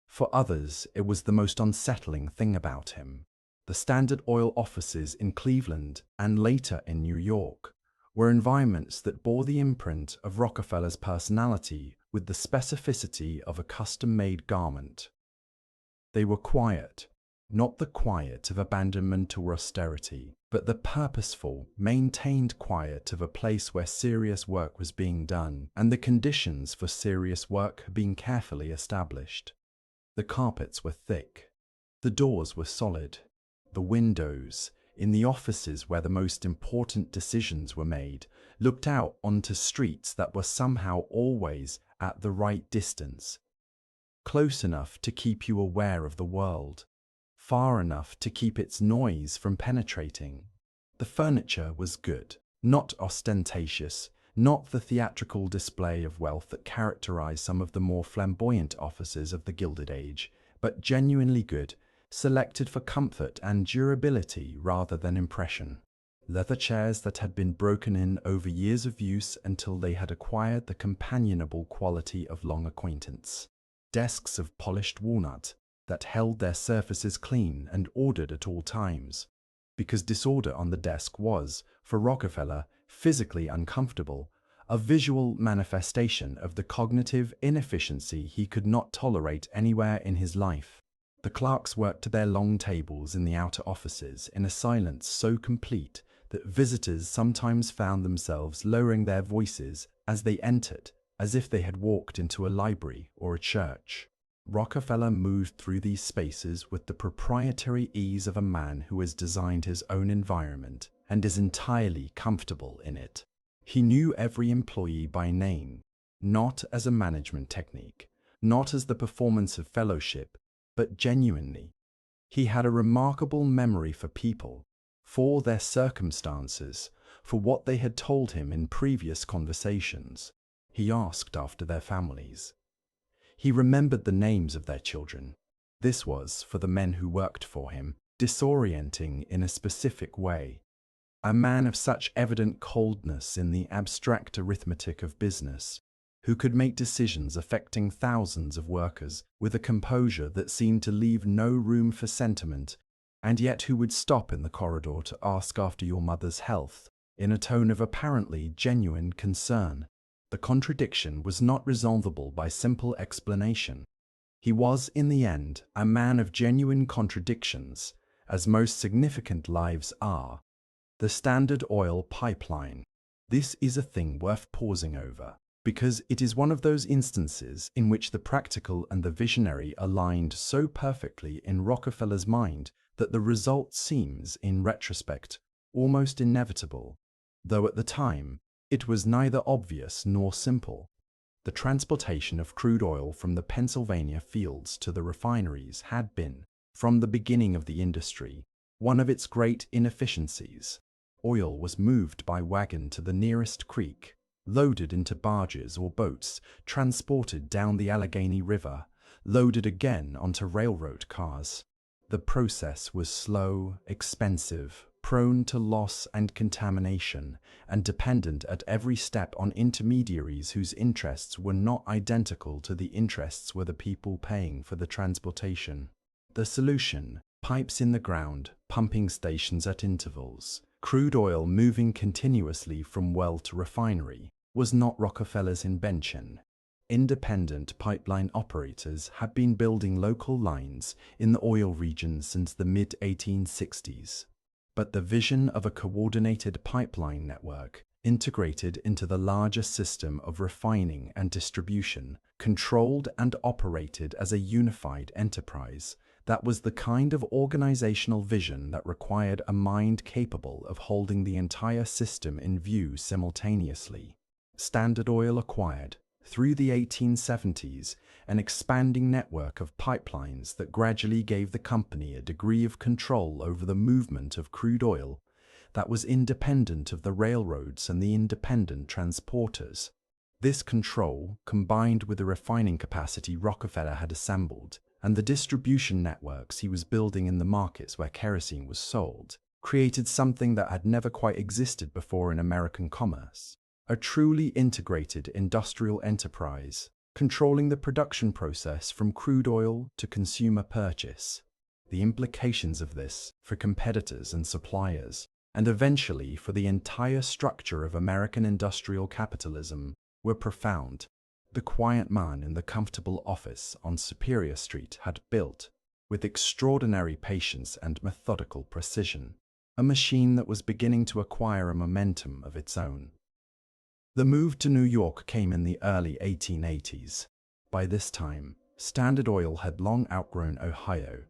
For others, it was the most unsettling thing about him. The Standard Oil offices in Cleveland and later in New York were environments that bore the imprint of Rockefeller's personality with the specificity of a custom-made garment. They were quiet, not the quiet of abandonment or austerity, but the purposeful, maintained quiet of a place where serious work was being done and the conditions for serious work had been carefully established. The carpets were thick. The doors were solid. The windows, in the offices where the most important decisions were made, looked out onto streets that were somehow always at the right distance, close enough to keep you aware of the world, far enough to keep its noise from penetrating. The furniture was good, not ostentatious, not the theatrical display of wealth that characterized some of the more flamboyant offices of the Gilded Age, but genuinely good, selected for comfort and durability rather than impression. Leather chairs that had been broken in over years of use until they had acquired the companionable quality of long acquaintance. Desks of polished walnut that held their surfaces clean and ordered at all times, because disorder on the desk was, for Rockefeller, physically uncomfortable, a visual manifestation of the cognitive inefficiency he could not tolerate anywhere in his life. The clerks worked to their long tables in the outer offices in a silence so complete that visitors sometimes found themselves lowering their voices as they entered, as if they had walked into a library or a church. Rockefeller moved through these spaces with the proprietary ease of a man who has designed his own environment and is entirely comfortable in it. He knew every employee by name, not as a management technique, not as the performance of fellowship, but genuinely. He had a remarkable memory for people, for their circumstances, for what they had told him in previous conversations. He asked after their families. He remembered the names of their children. This was, for the men who worked for him, disorienting in a specific way. a man of such evident coldness in the abstract arithmetic of business, who could make decisions affecting thousands of workers with a composure that seemed to leave no room for sentiment, and yet who would stop in the corridor to ask after your mother's health, in a tone of apparently genuine concern. The contradiction was not resolvable by simple explanation. He was, in the end, a man of genuine contradictions, as most significant lives are. The Standard Oil pipeline. This is a thing worth pausing over, because it is one of those instances in which the practical and the visionary aligned so perfectly in Rockefeller's mind that the result seems, in retrospect, almost inevitable, though at the time it was neither obvious nor simple. The transportation of crude oil from the Pennsylvania fields to the refineries had been, from the beginning of the industry, one of its great inefficiencies. Oil was moved by wagon to the nearest creek, loaded into barges or boats, transported down the Allegheny River, loaded again onto railroad cars. The process was slow, expensive, prone to loss and contamination, and dependent at every step on intermediaries whose interests were not identical to the interests of the people paying for the transportation. The solution: pipes in the ground, pumping stations at intervals, crude oil moving continuously from well to refinery, was not Rockefeller's invention. Independent pipeline operators had been building local lines in the oil regions since the mid-1860s. But the vision of a coordinated pipeline network, integrated into the larger system of refining and distribution, controlled and operated as a unified enterprise, that was the kind of organizational vision that required a mind capable of holding the entire system in view simultaneously. Standard Oil acquired, through the 1870s, an expanding network of pipelines that gradually gave the company a degree of control over the movement of crude oil that was independent of the railroads and the independent transporters. This control, combined with the refining capacity Rockefeller had assembled and the distribution networks he was building in the markets where kerosene was sold, created something that had never quite existed before in American commerce: a truly integrated industrial enterprise, controlling the production process from crude oil to consumer purchase. The implications of this for competitors and suppliers, and eventually for the entire structure of American industrial capitalism, were profound. The quiet man in the comfortable office on Superior Street had built, with extraordinary patience and methodical precision, a machine that was beginning to acquire a momentum of its own. The move to New York came in the early 1880s. By this time, Standard Oil had long outgrown Ohio.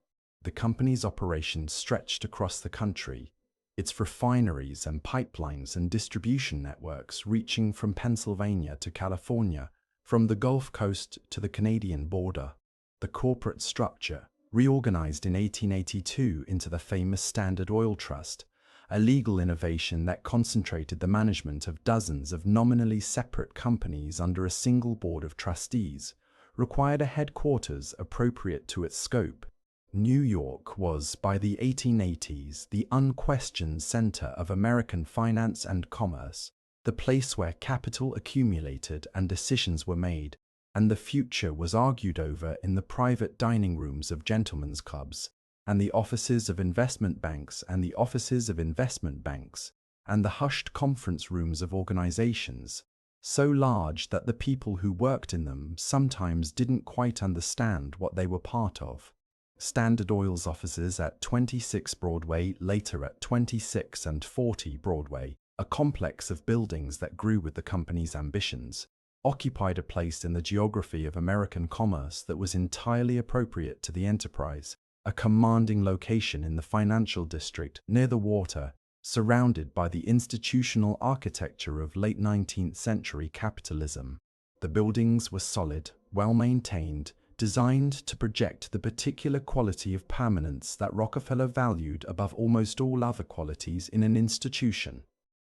The company's operations stretched across the country, its refineries and pipelines and distribution networks reaching from Pennsylvania to California, from the Gulf Coast to the Canadian border. The corporate structure, reorganized in 1882 into the famous Standard Oil Trust, a legal innovation that concentrated the management of dozens of nominally separate companies under a single board of trustees, required a headquarters appropriate to its scope. New York was, by the 1880s, the unquestioned center of American finance and commerce, the place where capital accumulated and decisions were made, and the future was argued over in the private dining rooms of gentlemen's clubs, and the offices of investment banks and the offices of investment banks, and the hushed conference rooms of organizations, so large that the people who worked in them sometimes didn't quite understand what they were part of. Standard Oil's offices at 26 Broadway, later at 26 and 40 Broadway, a complex of buildings that grew with the company's ambitions, occupied a place in the geography of American commerce that was entirely appropriate to the enterprise, a commanding location in the financial district near the water, surrounded by the institutional architecture of late 19th century capitalism. The buildings were solid, well-maintained, designed to project the particular quality of permanence that Rockefeller valued above almost all other qualities in an institution.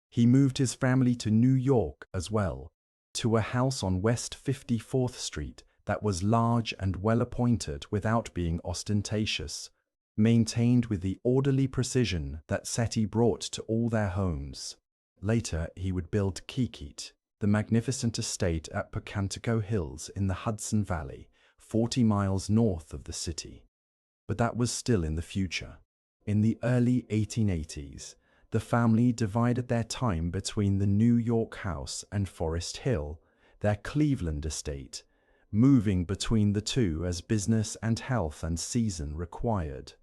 He moved his family to New York as well, to a house on West 54th Street that was large and well appointed without being ostentatious. maintained with the orderly precision that SETI brought to all their homes. Later, he would build Kikit, the magnificent estate at Pocantico Hills in the Hudson Valley, 40 miles north of the city. But that was still in the future. In the early 1880s, the family divided their time between the New York house and Forest Hill, their Cleveland estate, moving between the two as business and health and season required.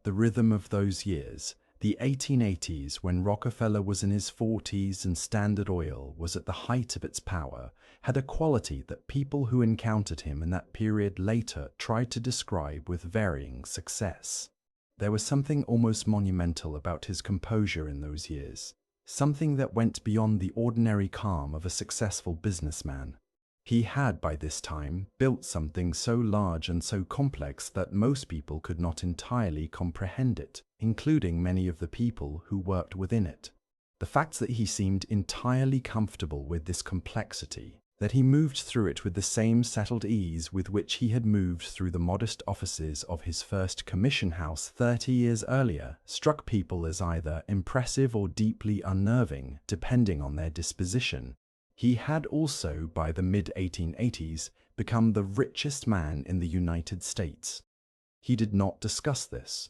The rhythm of those years, the 1880s, when Rockefeller was in his 40s and Standard Oil was at the height of its power, had a quality that people who encountered him in that period later tried to describe with varying success. There was something almost monumental about his composure in those years, something that went beyond the ordinary calm of a successful businessman. He had, by this time, built something so large and so complex that most people could not entirely comprehend it, including many of the people who worked within it. The fact that he seemed entirely comfortable with this complexity, that he moved through it with the same settled ease with which he had moved through the modest offices of his first commission house 30 years earlier, struck people as either impressive or deeply unnerving, depending on their disposition. He had also, by the mid-1880s, become the richest man in the United States. He did not discuss this.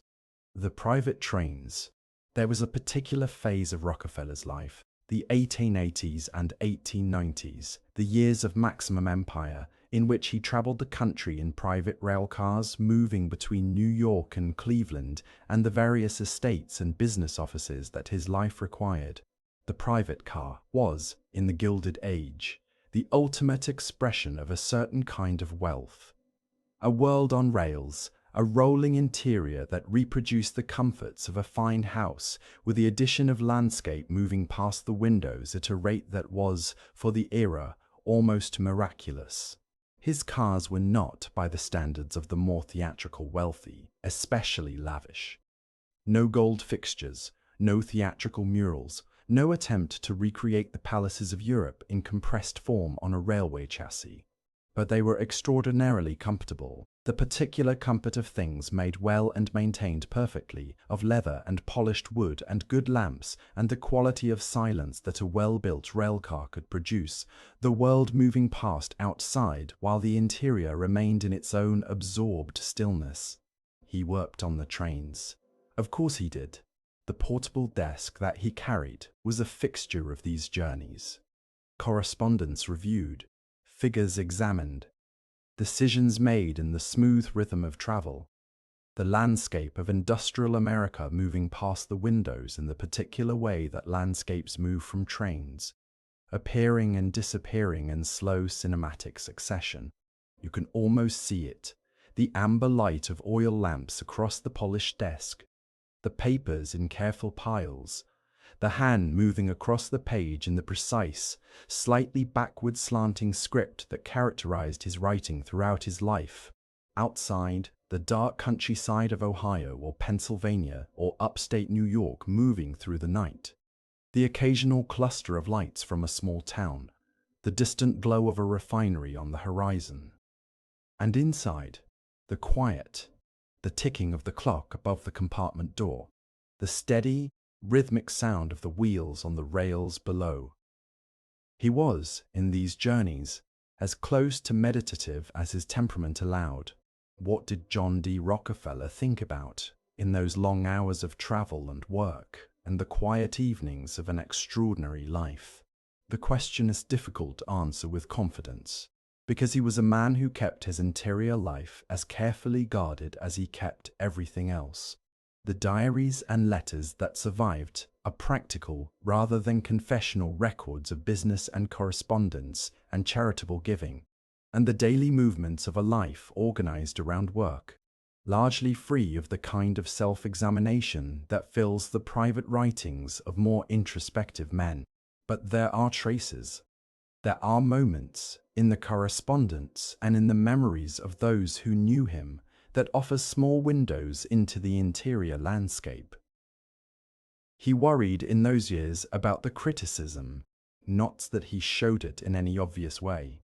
The private trains. There was a particular phase of Rockefeller's life, the 1880s and 1890s, the years of maximum empire, in which he traveled the country in private rail cars moving between New York and Cleveland and the various estates and business offices that his life required. The private car was, in the Gilded Age, the ultimate expression of a certain kind of wealth. A world on rails, a rolling interior that reproduced the comforts of a fine house, with the addition of landscape moving past the windows at a rate that was, for the era, almost miraculous. His cars were not, by the standards of the more theatrical wealthy, especially lavish. No gold fixtures, no theatrical murals, no attempt to recreate the palaces of Europe in compressed form on a railway chassis. But they were extraordinarily comfortable, the particular comfort of things made well and maintained perfectly, of leather and polished wood and good lamps, and the quality of silence that a well-built railcar could produce, the world moving past outside while the interior remained in its own absorbed stillness. He worked on the trains. Of course he did. The portable desk that he carried was a fixture of these journeys. Correspondence reviewed, figures examined, decisions made in the smooth rhythm of travel, the landscape of industrial America moving past the windows in the particular way that landscapes move from trains, appearing and disappearing in slow cinematic succession. You can almost see it, the amber light of oil lamps across the polished desk, the papers in careful piles, the hand moving across the page in the precise, slightly backward slanting script that characterized his writing throughout his life. Outside, the dark countryside of Ohio or Pennsylvania or upstate New York moving through the night. The occasional cluster of lights from a small town, the distant glow of a refinery on the horizon. And inside, the quiet, the ticking of the clock above the compartment door, the steady, rhythmic sound of the wheels on the rails below. He was, in these journeys, as close to meditative as his temperament allowed. What did John D. Rockefeller think about in those long hours of travel and work and the quiet evenings of an extraordinary life? The question is difficult to answer with confidence, because he was a man who kept his interior life as carefully guarded as he kept everything else. The diaries and letters that survived are practical rather than confessional records of business and correspondence and charitable giving, and the daily movements of a life organized around work, largely free of the kind of self-examination that fills the private writings of more introspective men. But there are traces. There are moments in the correspondence and in the memories of those who knew him that offer small windows into the interior landscape. He worried in those years about the criticism, not that he showed it in any obvious way,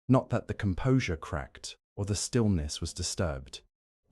not that the composure cracked or the stillness was disturbed,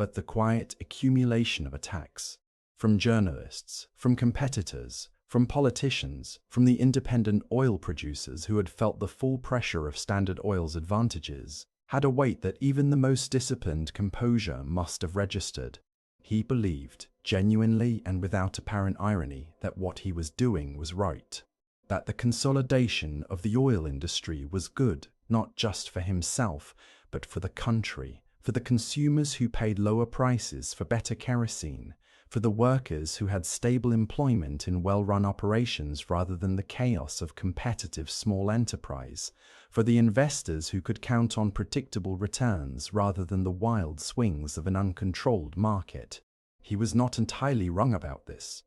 but the quiet accumulation of attacks from journalists, from competitors, from politicians, from the independent oil producers who had felt the full pressure of Standard Oil's advantages, had a weight that even the most disciplined composure must have registered. He believed, genuinely and without apparent irony, that what he was doing was right, that the consolidation of the oil industry was good, not just for himself, but for the country, for the consumers who paid lower prices for better kerosene, for the workers who had stable employment in well-run operations rather than the chaos of competitive small enterprise, for the investors who could count on predictable returns rather than the wild swings of an uncontrolled market. He was not entirely wrong about this.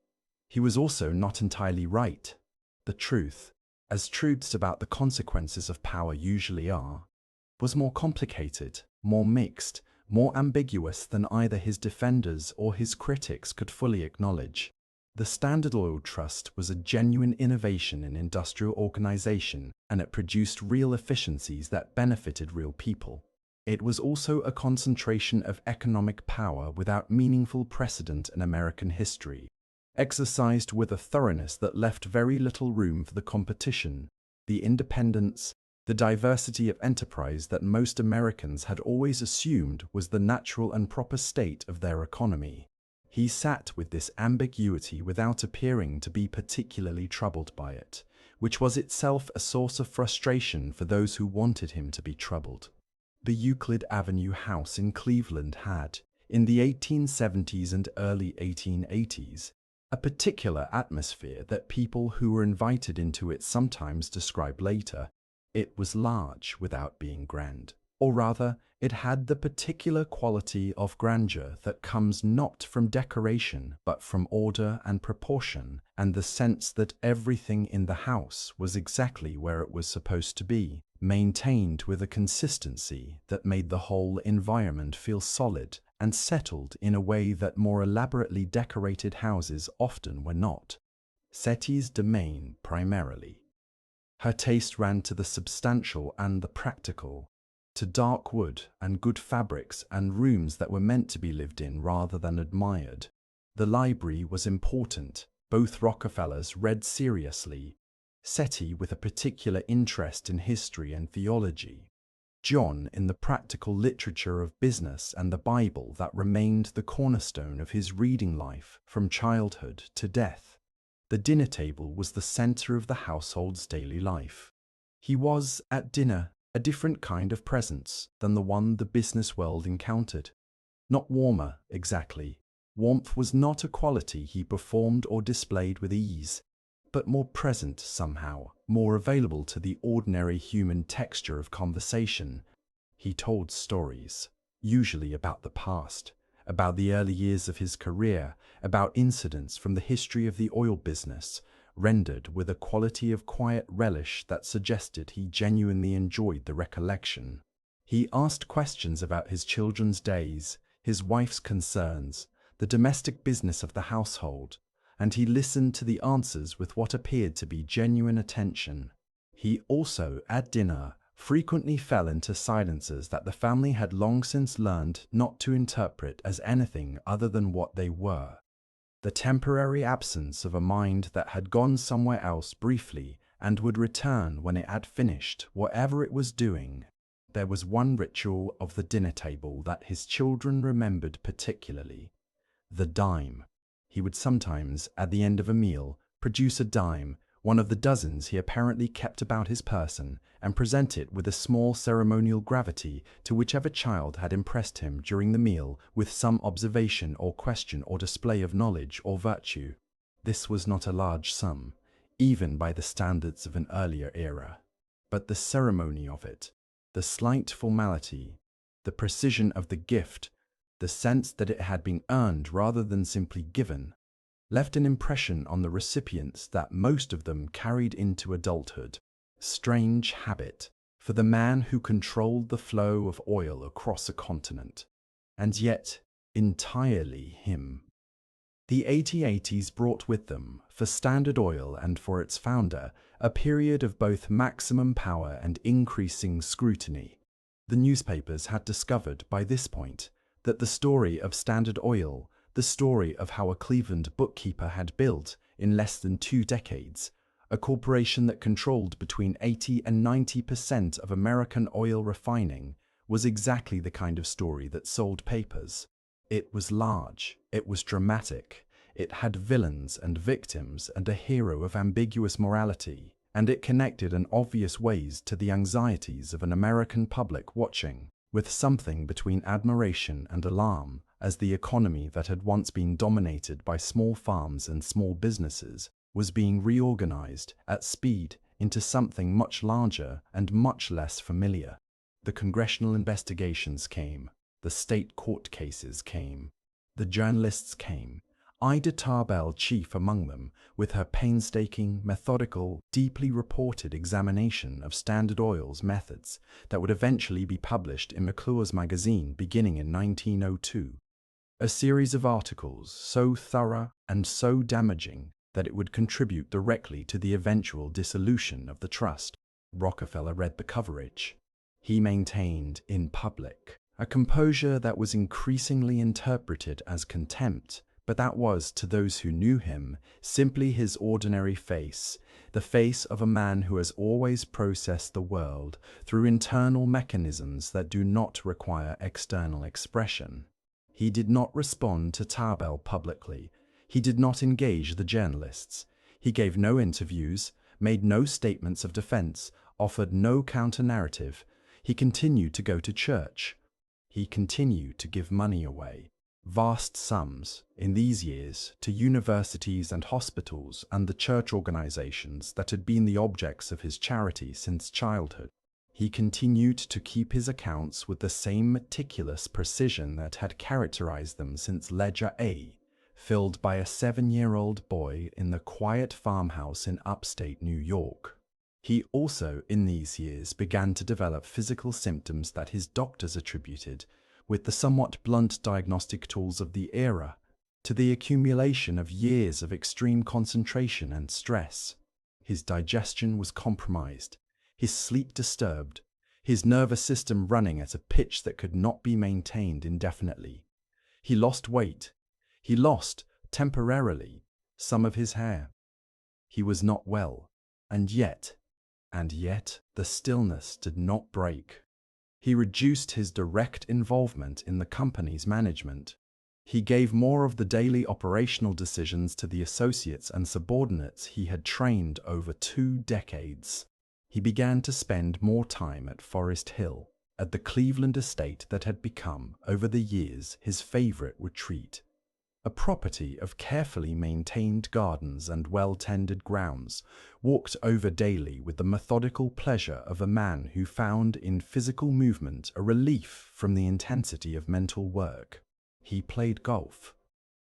He was also not entirely right. The truth, as truths about the consequences of power usually are, was more complicated, more mixed, more ambiguous than either his defenders or his critics could fully acknowledge. The Standard Oil Trust was a genuine innovation in industrial organization, and it produced real efficiencies that benefited real people. It was also a concentration of economic power without meaningful precedent in American history, exercised with a thoroughness that left very little room for the competition, the independence, the diversity of enterprise that most Americans had always assumed was the natural and proper state of their economy. He sat with this ambiguity without appearing to be particularly troubled by it, which was itself a source of frustration for those who wanted him to be troubled. The Euclid Avenue house in Cleveland had, in the 1870s and early 1880s, a particular atmosphere that people who were invited into it sometimes describe later. It was large without being grand, or rather, it had the particular quality of grandeur that comes not from decoration but from order and proportion, and the sense that everything in the house was exactly where it was supposed to be, maintained with a consistency that made the whole environment feel solid and settled in a way that more elaborately decorated houses often were not. Setti's domain primarily. Her taste ran to the substantial and the practical, to dark wood and good fabrics and rooms that were meant to be lived in rather than admired. The library was important. Both Rockefellers read seriously, Setti with a particular interest in history and theology, John in the practical literature of business and the Bible that remained the cornerstone of his reading life from childhood to death. The dinner table was the center of the household's daily life. He was, at dinner, a different kind of presence than the one the business world encountered. Not warmer, exactly. Warmth was not a quality he performed or displayed with ease, but more present somehow, more available to the ordinary human texture of conversation. He told stories, usually about the past, about the early years of his career, about incidents from the history of the oil business, rendered with a quality of quiet relish that suggested he genuinely enjoyed the recollection. He asked questions about his children's days, his wife's concerns, the domestic business of the household, and he listened to the answers with what appeared to be genuine attention. He also, at dinner, frequently fell into silences that the family had long since learned not to interpret as anything other than what they were. The temporary absence of a mind that had gone somewhere else briefly and would return when it had finished whatever it was doing. There was one ritual of the dinner table that his children remembered particularly: the dime. He would sometimes, at the end of a meal, produce a dime, one of the dozens he apparently kept about his person, and present it with a small ceremonial gravity to whichever child had impressed him during the meal with some observation or question or display of knowledge or virtue. This was not a large sum, even by the standards of an earlier era, but the ceremony of it, the slight formality, the precision of the gift, the sense that it had been earned rather than simply given, left an impression on the recipients that most of them carried into adulthood. Strange habit for the man who controlled the flow of oil across a continent, and yet entirely him. The 1880s brought with them, for Standard Oil and for its founder, a period of both maximum power and increasing scrutiny. The newspapers had discovered by this point that the story of Standard Oil, the story of how a Cleveland bookkeeper had built, in less than 2 decades, a corporation that controlled between 80 and 90% of American oil refining, was exactly the kind of story that sold papers. It was large, it was dramatic, it had villains and victims and a hero of ambiguous morality, and it connected in obvious ways to the anxieties of an American public watching, with something between admiration and alarm, as the economy that had once been dominated by small farms and small businesses was being reorganized at speed into something much larger and much less familiar. The congressional investigations came, the state court cases came, the journalists came, Ida Tarbell chief among them, with her painstaking, methodical, deeply reported examination of Standard Oil's methods that would eventually be published in McClure's magazine beginning in 1902. A series of articles so thorough and so damaging that it would contribute directly to the eventual dissolution of the trust. Rockefeller read the coverage. He maintained, in public, a composure that was increasingly interpreted as contempt, but that was, to those who knew him, simply his ordinary face, the face of a man who has always processed the world through internal mechanisms that do not require external expression. He did not respond to Tarbell publicly. He did not engage the journalists. He gave no interviews, made no statements of defense, offered no counter-narrative. He continued to go to church. He continued to give money away, vast sums, in these years, to universities and hospitals and the church organizations that had been the objects of his charity since childhood. He continued to keep his accounts with the same meticulous precision that had characterized them since Ledger A, filled by a 7-year-old boy in the quiet farmhouse in upstate New York. He also, in these years, began to develop physical symptoms that his doctors attributed, with the somewhat blunt diagnostic tools of the era, to the accumulation of years of extreme concentration and stress. His digestion was compromised, his sleep disturbed, his nervous system running at a pitch that could not be maintained indefinitely. He lost weight. He lost, temporarily, some of his hair. He was not well, and yet, the stillness did not break. He reduced his direct involvement in the company's management. He gave more of the daily operational decisions to the associates and subordinates he had trained over 2 decades. He began to spend more time at Forest Hill, at the Cleveland estate that had become, over the years, his favorite retreat. A property of carefully maintained gardens and well-tended grounds, walked over daily with the methodical pleasure of a man who found in physical movement a relief from the intensity of mental work. He played golf.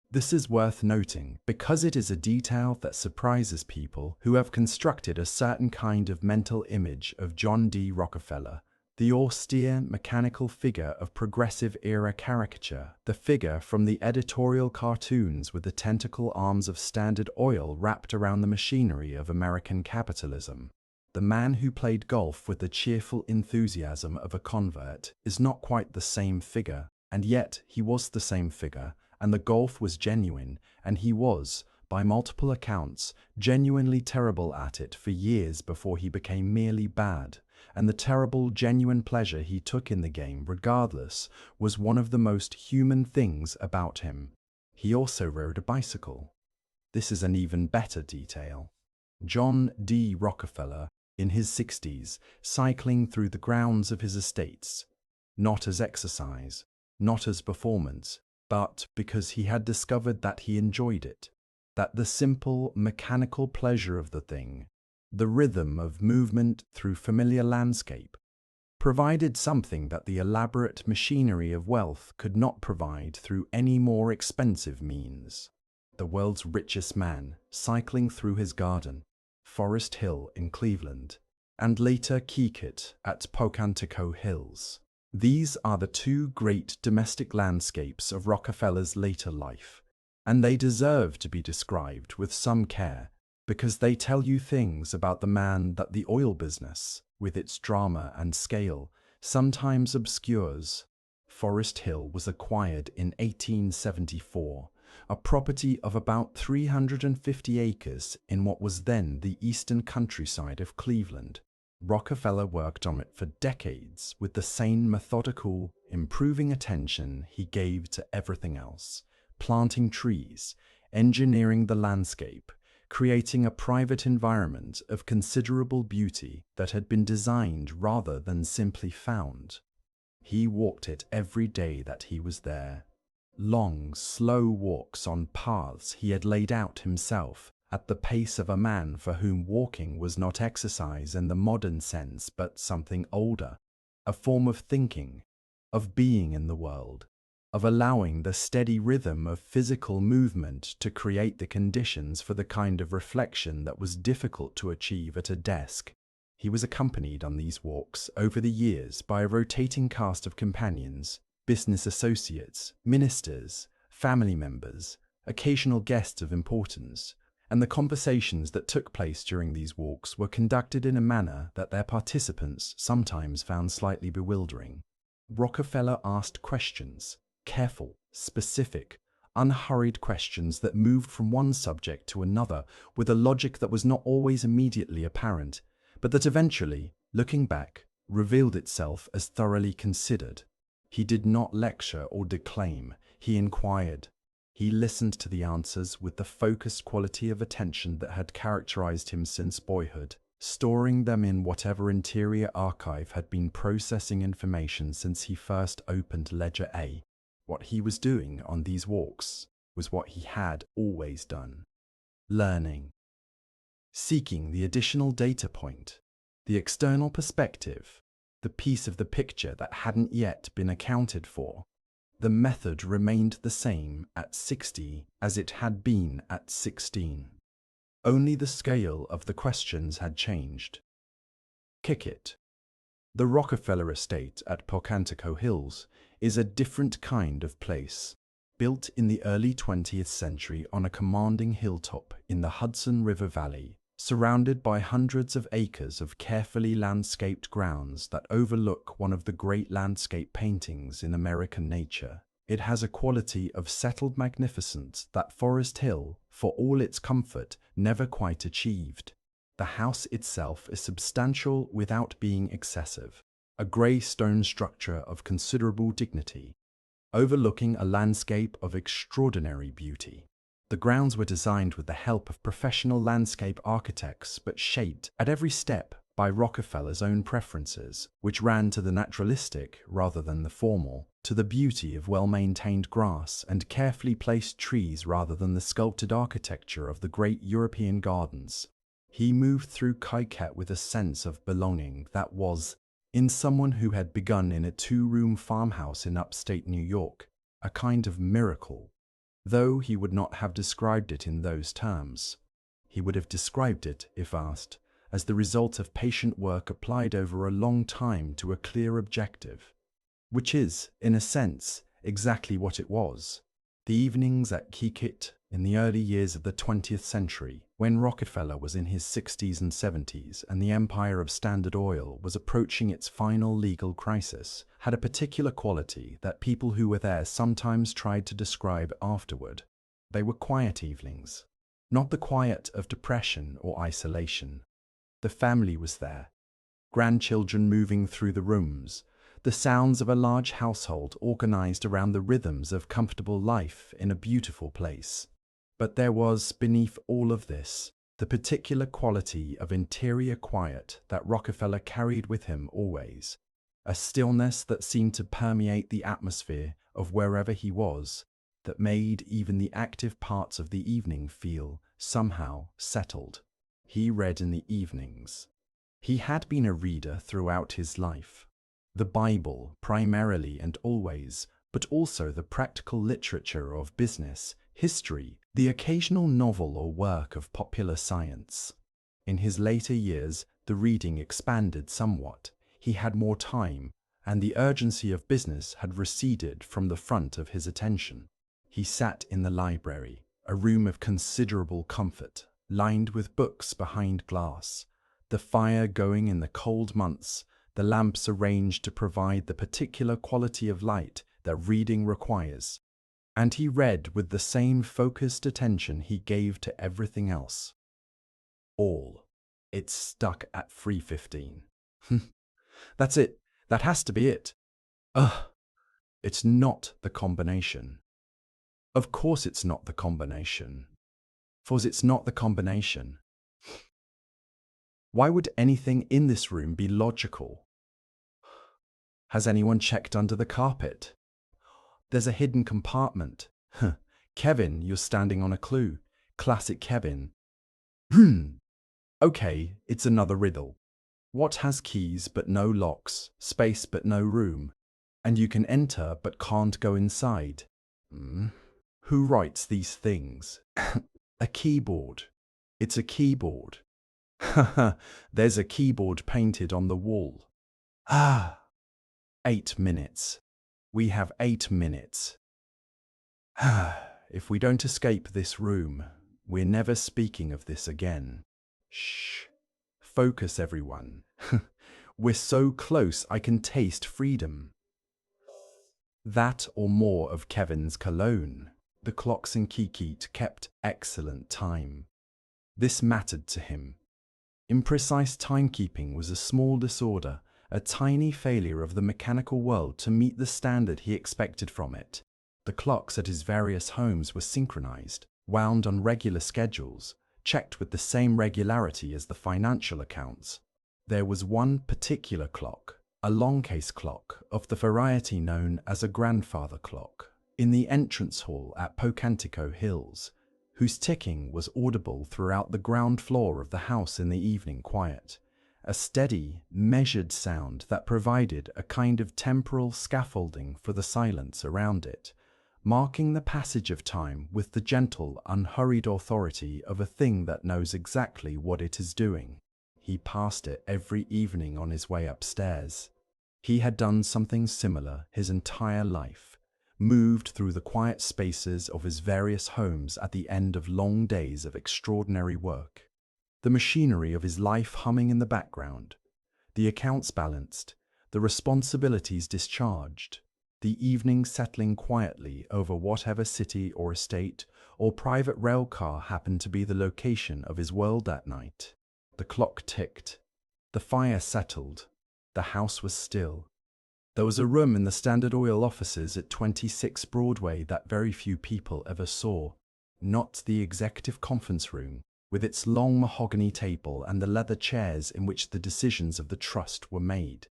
This is worth noting because it is a detail that surprises people who have constructed a certain kind of mental image of John D. Rockefeller, the austere, mechanical figure of progressive-era caricature, the figure from the editorial cartoons with the tentacle arms of Standard Oil wrapped around the machinery of American capitalism. The man who played golf with the cheerful enthusiasm of a convert is not quite the same figure, and yet he was the same figure, and the golf was genuine, and he was, by multiple accounts, genuinely terrible at it for years before he became merely bad. And the terrible, genuine pleasure he took in the game, regardless, was one of the most human things about him. He also rode a bicycle. This is an even better detail. John D. Rockefeller, in his 60s, cycling through the grounds of his estates, not as exercise, not as performance, but because he had discovered that he enjoyed it, that the simple, mechanical pleasure of the thing, the rhythm of movement through familiar landscape, provided something that the elaborate machinery of wealth could not provide through any more expensive means. The world's richest man, cycling through his garden, Forest Hill in Cleveland, and later Keokuk at Pocantico Hills. These are the 2 great domestic landscapes of Rockefeller's later life, and they deserve to be described with some care, because they tell you things about the man that the oil business, with its drama and scale, sometimes obscures. Forest Hill was acquired in 1874, a property of about 350 acres in what was then the eastern countryside of Cleveland. Rockefeller worked on it for decades with the same methodical, improving attention he gave to everything else: planting trees, engineering the landscape, creating a private environment of considerable beauty that had been designed rather than simply found. He walked it every day that he was there. Long, slow walks on paths he had laid out himself, at the pace of a man for whom walking was not exercise in the modern sense but something older, a form of thinking, of being in the world, of allowing the steady rhythm of physical movement to create the conditions for the kind of reflection that was difficult to achieve at a desk. He was accompanied on these walks over the years by a rotating cast of companions, business associates, ministers, family members, occasional guests of importance, and the conversations that took place during these walks were conducted in a manner that their participants sometimes found slightly bewildering. Rockefeller asked questions, careful, specific, unhurried questions that moved from one subject to another with a logic that was not always immediately apparent, but that eventually, looking back, revealed itself as thoroughly considered. He did not lecture or declaim, he inquired. He listened to the answers with the focused quality of attention that had characterized him since boyhood, storing them in whatever interior archive had been processing information since he first opened Ledger A. What he was doing on these walks was what he had always done: learning, seeking the additional data point, the external perspective, the piece of the picture that hadn't yet been accounted for. The method remained the same at 60 as it had been at 16. Only the scale of the questions had changed. Kick it. The Rockefeller estate at Pocantico Hills is a different kind of place, built in the early 20th century on a commanding hilltop in the Hudson River Valley, surrounded by hundreds of acres of carefully landscaped grounds that overlook one of the great landscape paintings in American nature. It has a quality of settled magnificence that Forest Hill, for all its comfort, never quite achieved. The house itself is substantial without being excessive, a grey stone structure of considerable dignity, overlooking a landscape of extraordinary beauty. The grounds were designed with the help of professional landscape architects, but shaped at every step by Rockefeller's own preferences, which ran to the naturalistic rather than the formal, to the beauty of well-maintained grass and carefully placed trees rather than the sculpted architecture of the great European gardens. He moved through Kyket with a sense of belonging that was, in someone who had begun in a two-room farmhouse in upstate New York, a kind of miracle. Though he would not have described it in those terms. He would have described it, if asked, as the result of patient work applied over a long time to a clear objective, which is, in a sense, exactly what it was. The evenings at Kyket in the early years of the 20th century, when Rockefeller was in his 60s and 70s and the empire of Standard Oil was approaching its final legal crisis, had a particular quality that people who were there sometimes tried to describe afterward. They were quiet evenings, not the quiet of depression or isolation. The family was there, grandchildren moving through the rooms, the sounds of a large household organized around the rhythms of comfortable life in a beautiful place. But there was, beneath all of this, the particular quality of interior quiet that Rockefeller carried with him always, a stillness that seemed to permeate the atmosphere of wherever he was, that made even the active parts of the evening feel, somehow, settled. He read in the evenings. He had been a reader throughout his life. The Bible, primarily and always, but also the practical literature of business, history, the occasional novel or work of popular science. In his later years, the reading expanded somewhat. He had more time, and the urgency of business had receded from the front of his attention. He sat in the library, a room of considerable comfort, lined with books behind glass, the fire going in the cold months, the lamps arranged to provide the particular quality of light that reading requires, and he read with the same focused attention he gave to everything else. All. It's stuck at 3:15. That's it. That has to be it. Ugh. It's not the combination. Of course it's not the combination. For it's not the combination. Why would anything in this room be logical? Has anyone checked under the carpet? There's a hidden compartment. Kevin, you're standing on a clue. Classic Kevin. Okay, it's another riddle. What has keys but no locks, space but no room, and you can enter but can't go inside? Who writes these things? A keyboard. It's a keyboard. There's a keyboard painted on the wall. 8 minutes. We have 8 minutes. If we don't escape this room, we're never speaking of this again. Shh. Focus, everyone. We're so close I can taste freedom. That or more of Kevin's cologne. The clocks in Kikit kept excellent time. This mattered to him. Imprecise timekeeping was a small disorder, a tiny failure of the mechanical world to meet the standard he expected from it. The clocks at his various homes were synchronized, wound on regular schedules, checked with the same regularity as the financial accounts. There was one particular clock, a long case clock of the variety known as a grandfather clock, in the entrance hall at Pocantico Hills, whose ticking was audible throughout the ground floor of the house in the evening quiet, a steady, measured sound that provided a kind of temporal scaffolding for the silence around it, marking the passage of time with the gentle, unhurried authority of a thing that knows exactly what it is doing. He passed it every evening on his way upstairs. He had done something similar his entire life, moved through the quiet spaces of his various homes at the end of long days of extraordinary work, the machinery of his life humming in the background, the accounts balanced, the responsibilities discharged, the evening settling quietly over whatever city or estate or private rail car happened to be the location of his world that night. The clock ticked. The fire settled. The house was still. There was a room in the Standard Oil offices at 26 Broadway that very few people ever saw. Not the executive conference room, with its long mahogany table and the leather chairs in which the decisions of the trust were made.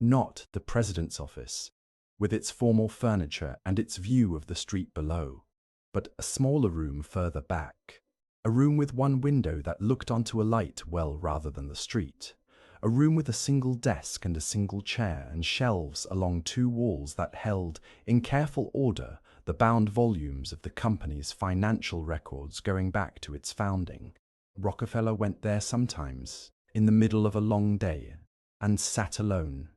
Not the president's office, with its formal furniture and its view of the street below, but a smaller room further back. A room with one window that looked onto a light well rather than the street. A room with a single desk and a single chair and shelves along 2 walls that held, in careful order, the bound volumes of the company's financial records going back to its founding. Rockefeller went there sometimes, in the middle of a long day, and sat alone.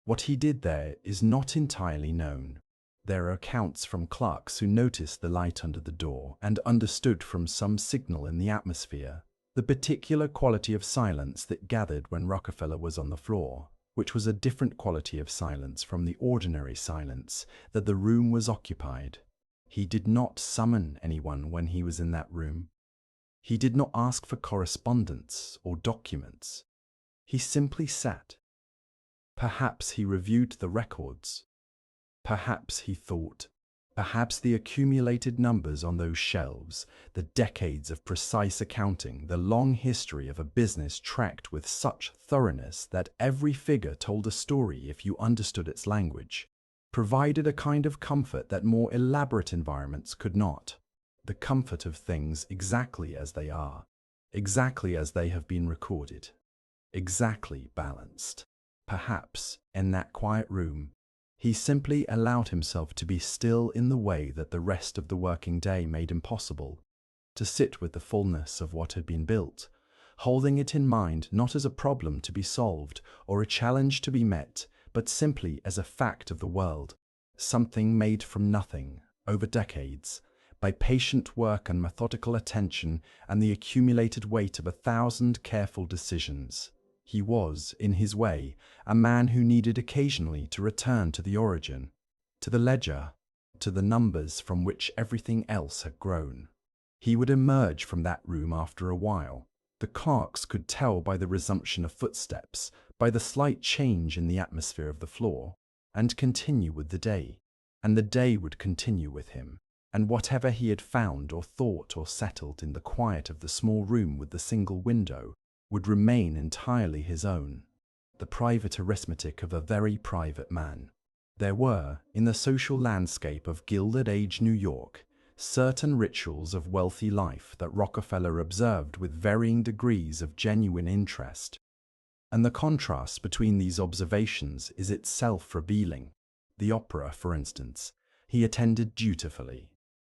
What he did there is not entirely known. There are accounts from clerks who noticed the light under the door and understood from some signal in the atmosphere the particular quality of silence that gathered when Rockefeller was on the floor, which was a different quality of silence from the ordinary silence that the room was occupied. He did not summon anyone when he was in that room. He did not ask for correspondence or documents. He simply sat. Perhaps he reviewed the records. Perhaps he thought. Perhaps the accumulated numbers on those shelves, the decades of precise accounting, the long history of a business tracked with such thoroughness that every figure told a story if you understood its language, provided a kind of comfort that more elaborate environments could not. The comfort of things exactly as they are, exactly as they have been recorded, exactly balanced. Perhaps, in that quiet room, he simply allowed himself to be still in the way that the rest of the working day made impossible, to sit with the fullness of what had been built, holding it in mind not as a problem to be solved or a challenge to be met, but simply as a fact of the world, something made from nothing, over decades, by patient work and methodical attention and the accumulated weight of 1,000 careful decisions. He was, in his way, a man who needed occasionally to return to the origin, to the ledger, to the numbers from which everything else had grown. He would emerge from that room after a while. The clerks could tell by the resumption of footsteps, by the slight change in the atmosphere of the floor, and continue with the day. And the day would continue with him, and whatever he had found or thought or settled in the quiet of the small room with the single window would remain entirely his own, the private arithmetic of a very private man. There were, in the social landscape of Gilded Age New York, certain rituals of wealthy life that Rockefeller observed with varying degrees of genuine interest. And the contrast between these observations is itself revealing. The opera, for instance, he attended dutifully.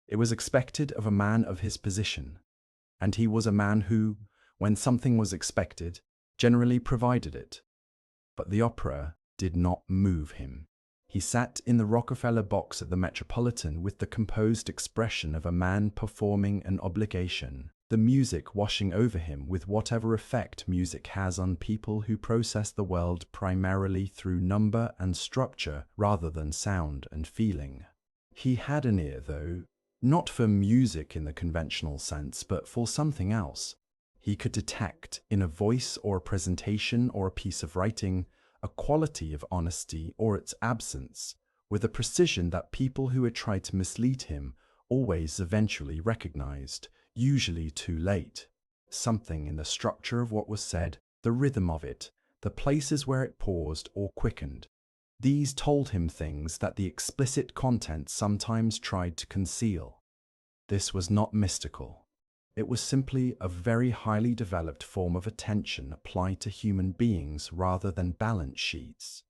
It was expected of a man of his position, and he was a man who, when something was expected, generally provided it. But the opera did not move him. He sat in the Rockefeller box at the Metropolitan with the composed expression of a man performing an obligation, the music washing over him with whatever effect music has on people who process the world primarily through number and structure rather than sound and feeling. He had an ear, though, not for music in the conventional sense, but for something else. He could detect, in a voice or a presentation or a piece of writing, a quality of honesty or its absence, with a precision that people who had tried to mislead him always eventually recognized, usually too late. Something in the structure of what was said, the rhythm of it, the places where it paused or quickened. These told him things that the explicit content sometimes tried to conceal. This was not mystical. It was simply a very highly developed form of attention applied to human beings rather than balance sheets.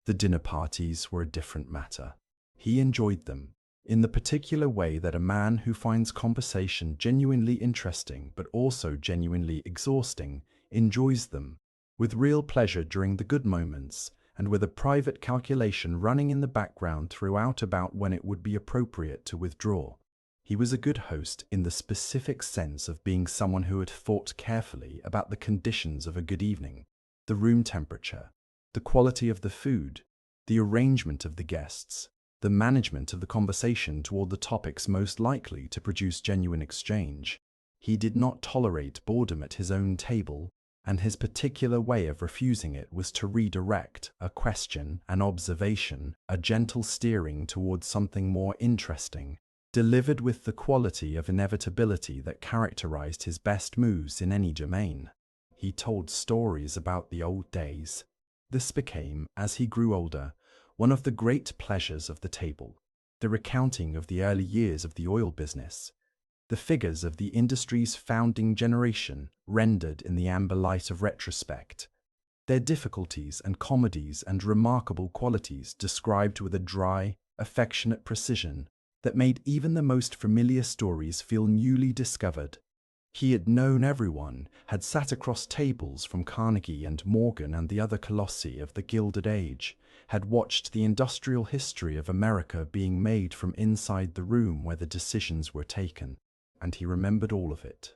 The dinner parties were a different matter. He enjoyed them, in the particular way that a man who finds conversation genuinely interesting but also genuinely exhausting enjoys them, with real pleasure during the good moments, and with a private calculation running in the background throughout about when it would be appropriate to withdraw. He was a good host in the specific sense of being someone who had thought carefully about the conditions of a good evening, the room temperature, the quality of the food, the arrangement of the guests, the management of the conversation toward the topics most likely to produce genuine exchange. He did not tolerate boredom at his own table, and his particular way of refusing it was to redirect a question, an observation, a gentle steering towards something more interesting, delivered with the quality of inevitability that characterized his best moves in any domain. He told stories about the old days. This became, as he grew older, one of the great pleasures of the table, the recounting of the early years of the oil business, the figures of the industry's founding generation rendered in the amber light of retrospect, their difficulties and comedies and remarkable qualities described with a dry, affectionate precision that made even the most familiar stories feel newly discovered. He had known everyone, had sat across tables from Carnegie and Morgan and the other colossi of the Gilded Age, had watched the industrial history of America being made from inside the room where the decisions were taken, and he remembered all of it.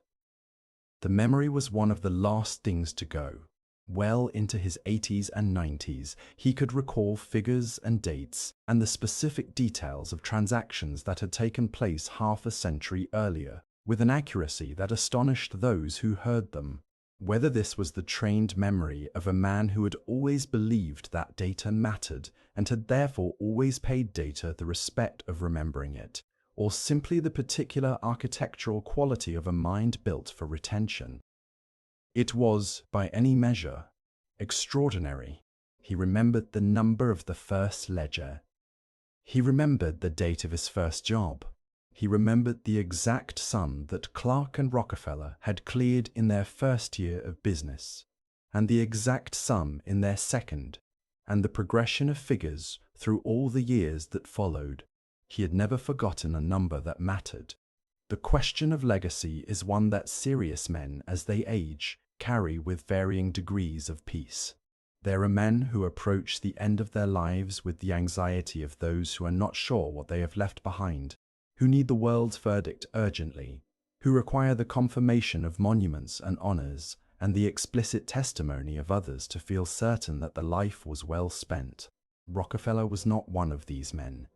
The memory was one of the last things to go. Well into his 80s and 90s, he could recall figures and dates and the specific details of transactions that had taken place half a century earlier, with an accuracy that astonished those who heard them. Whether this was the trained memory of a man who had always believed that data mattered and had therefore always paid data the respect of remembering it, or simply the particular architectural quality of a mind built for retention. It was, by any measure, extraordinary. He remembered the number of the first ledger. He remembered the date of his first job. He remembered the exact sum that Clark and Rockefeller had cleared in their first year of business, and the exact sum in their second, and the progression of figures through all the years that followed. He had never forgotten a number that mattered. The question of legacy is one that serious men, as they age, carry with varying degrees of peace. There are men who approach the end of their lives with the anxiety of those who are not sure what they have left behind, who need the world's verdict urgently, who require the confirmation of monuments and honors, and the explicit testimony of others to feel certain that the life was well spent. Rockefeller was not one of these men.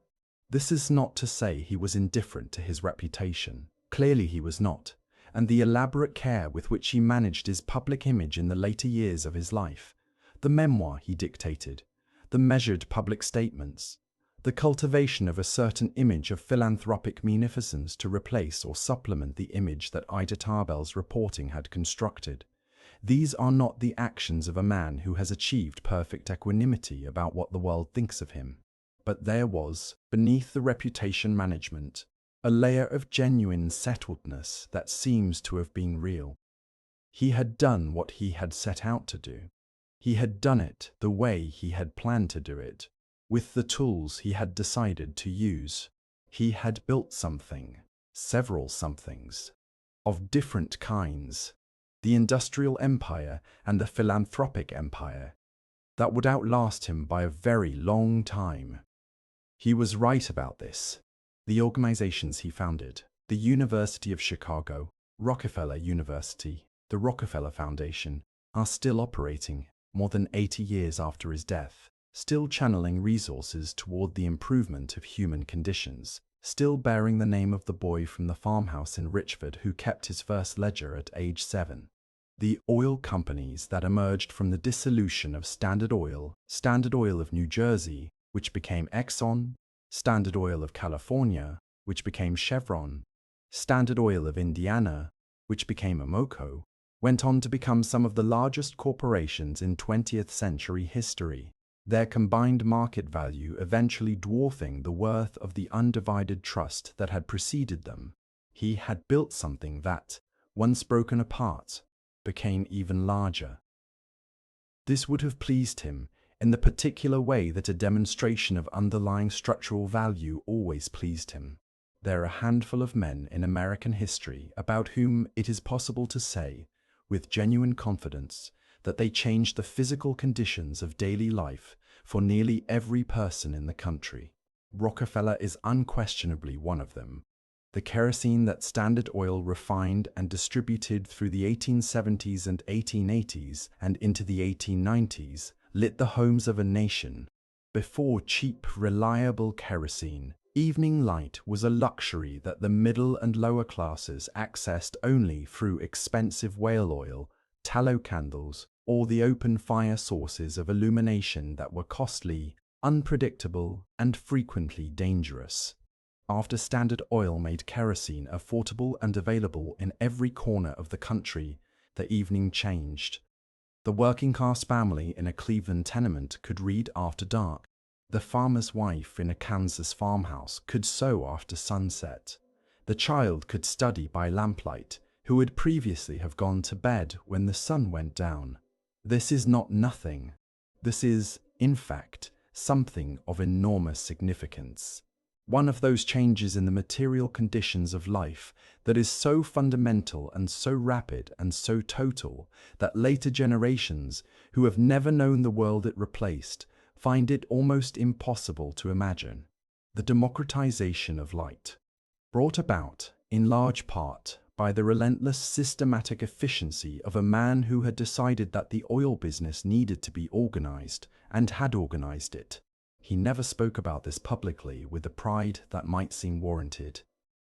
This is not to say he was indifferent to his reputation. Clearly he was not, and the elaborate care with which he managed his public image in the later years of his life, the memoir he dictated, the measured public statements, the cultivation of a certain image of philanthropic munificence to replace or supplement the image that Ida Tarbell's reporting had constructed. These are not the actions of a man who has achieved perfect equanimity about what the world thinks of him. But there was, beneath the reputation management, a layer of genuine settledness that seems to have been real. He had done what he had set out to do. He had done it the way he had planned to do it, with the tools he had decided to use. He had built something, several somethings, of different kinds, the industrial empire and the philanthropic empire, that would outlast him by a very long time. He was right about this. The organizations he founded, the University of Chicago, Rockefeller University, the Rockefeller Foundation, are still operating more than 80 years after his death, still channeling resources toward the improvement of human conditions, still bearing the name of the boy from the farmhouse in Richford who kept his first ledger at age 7. The oil companies that emerged from the dissolution of Standard Oil of New Jersey, which became Exxon, Standard Oil of California, which became Chevron, Standard Oil of Indiana, which became Amoco, went on to become some of the largest corporations in 20th century history, their combined market value eventually dwarfing the worth of the undivided trust that had preceded them. He had built something that, once broken apart, became even larger. This would have pleased him in the particular way that a demonstration of underlying structural value always pleased him. There are a handful of men in American history about whom it is possible to say, with genuine confidence, that they changed the physical conditions of daily life for nearly every person in the country. Rockefeller is unquestionably one of them. The kerosene that Standard Oil refined and distributed through the 1870s and 1880s and into the 1890s lit the homes of a nation. Before cheap, reliable kerosene, evening light was a luxury that the middle and lower classes accessed only through expensive whale oil, tallow candles, or the open fire sources of illumination that were costly, unpredictable, and frequently dangerous. After Standard Oil made kerosene affordable and available in every corner of the country, the evening changed. The working-class family in a Cleveland tenement could read after dark. The farmer's wife in a Kansas farmhouse could sew after sunset. The child could study by lamplight, who would previously have gone to bed when the sun went down. This is not nothing. This is, in fact, something of enormous significance. One of those changes in the material conditions of life that is so fundamental and so rapid and so total that later generations, who have never known the world it replaced, find it almost impossible to imagine. The democratization of light, brought about, in large part, by the relentless systematic efficiency of a man who had decided that the oil business needed to be organized and had organized it. He never spoke about this publicly with the pride that might seem warranted.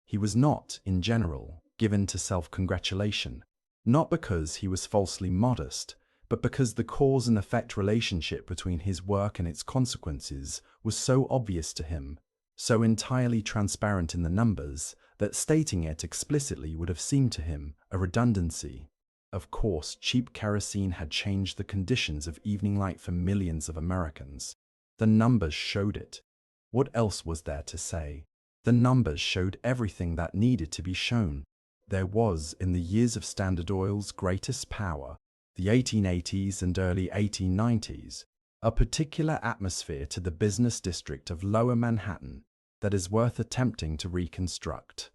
He was not, in general, given to self-congratulation, not because he was falsely modest, but because the cause and effect relationship between his work and its consequences was so obvious to him, so entirely transparent in the numbers, that stating it explicitly would have seemed to him a redundancy. Of course, cheap kerosene had changed the conditions of evening light for millions of Americans. The numbers showed it. What else was there to say? The numbers showed everything that needed to be shown. There was, in the years of Standard Oil's greatest power, the 1880s and early 1890s, a particular atmosphere to the business district of Lower Manhattan that is worth attempting to reconstruct.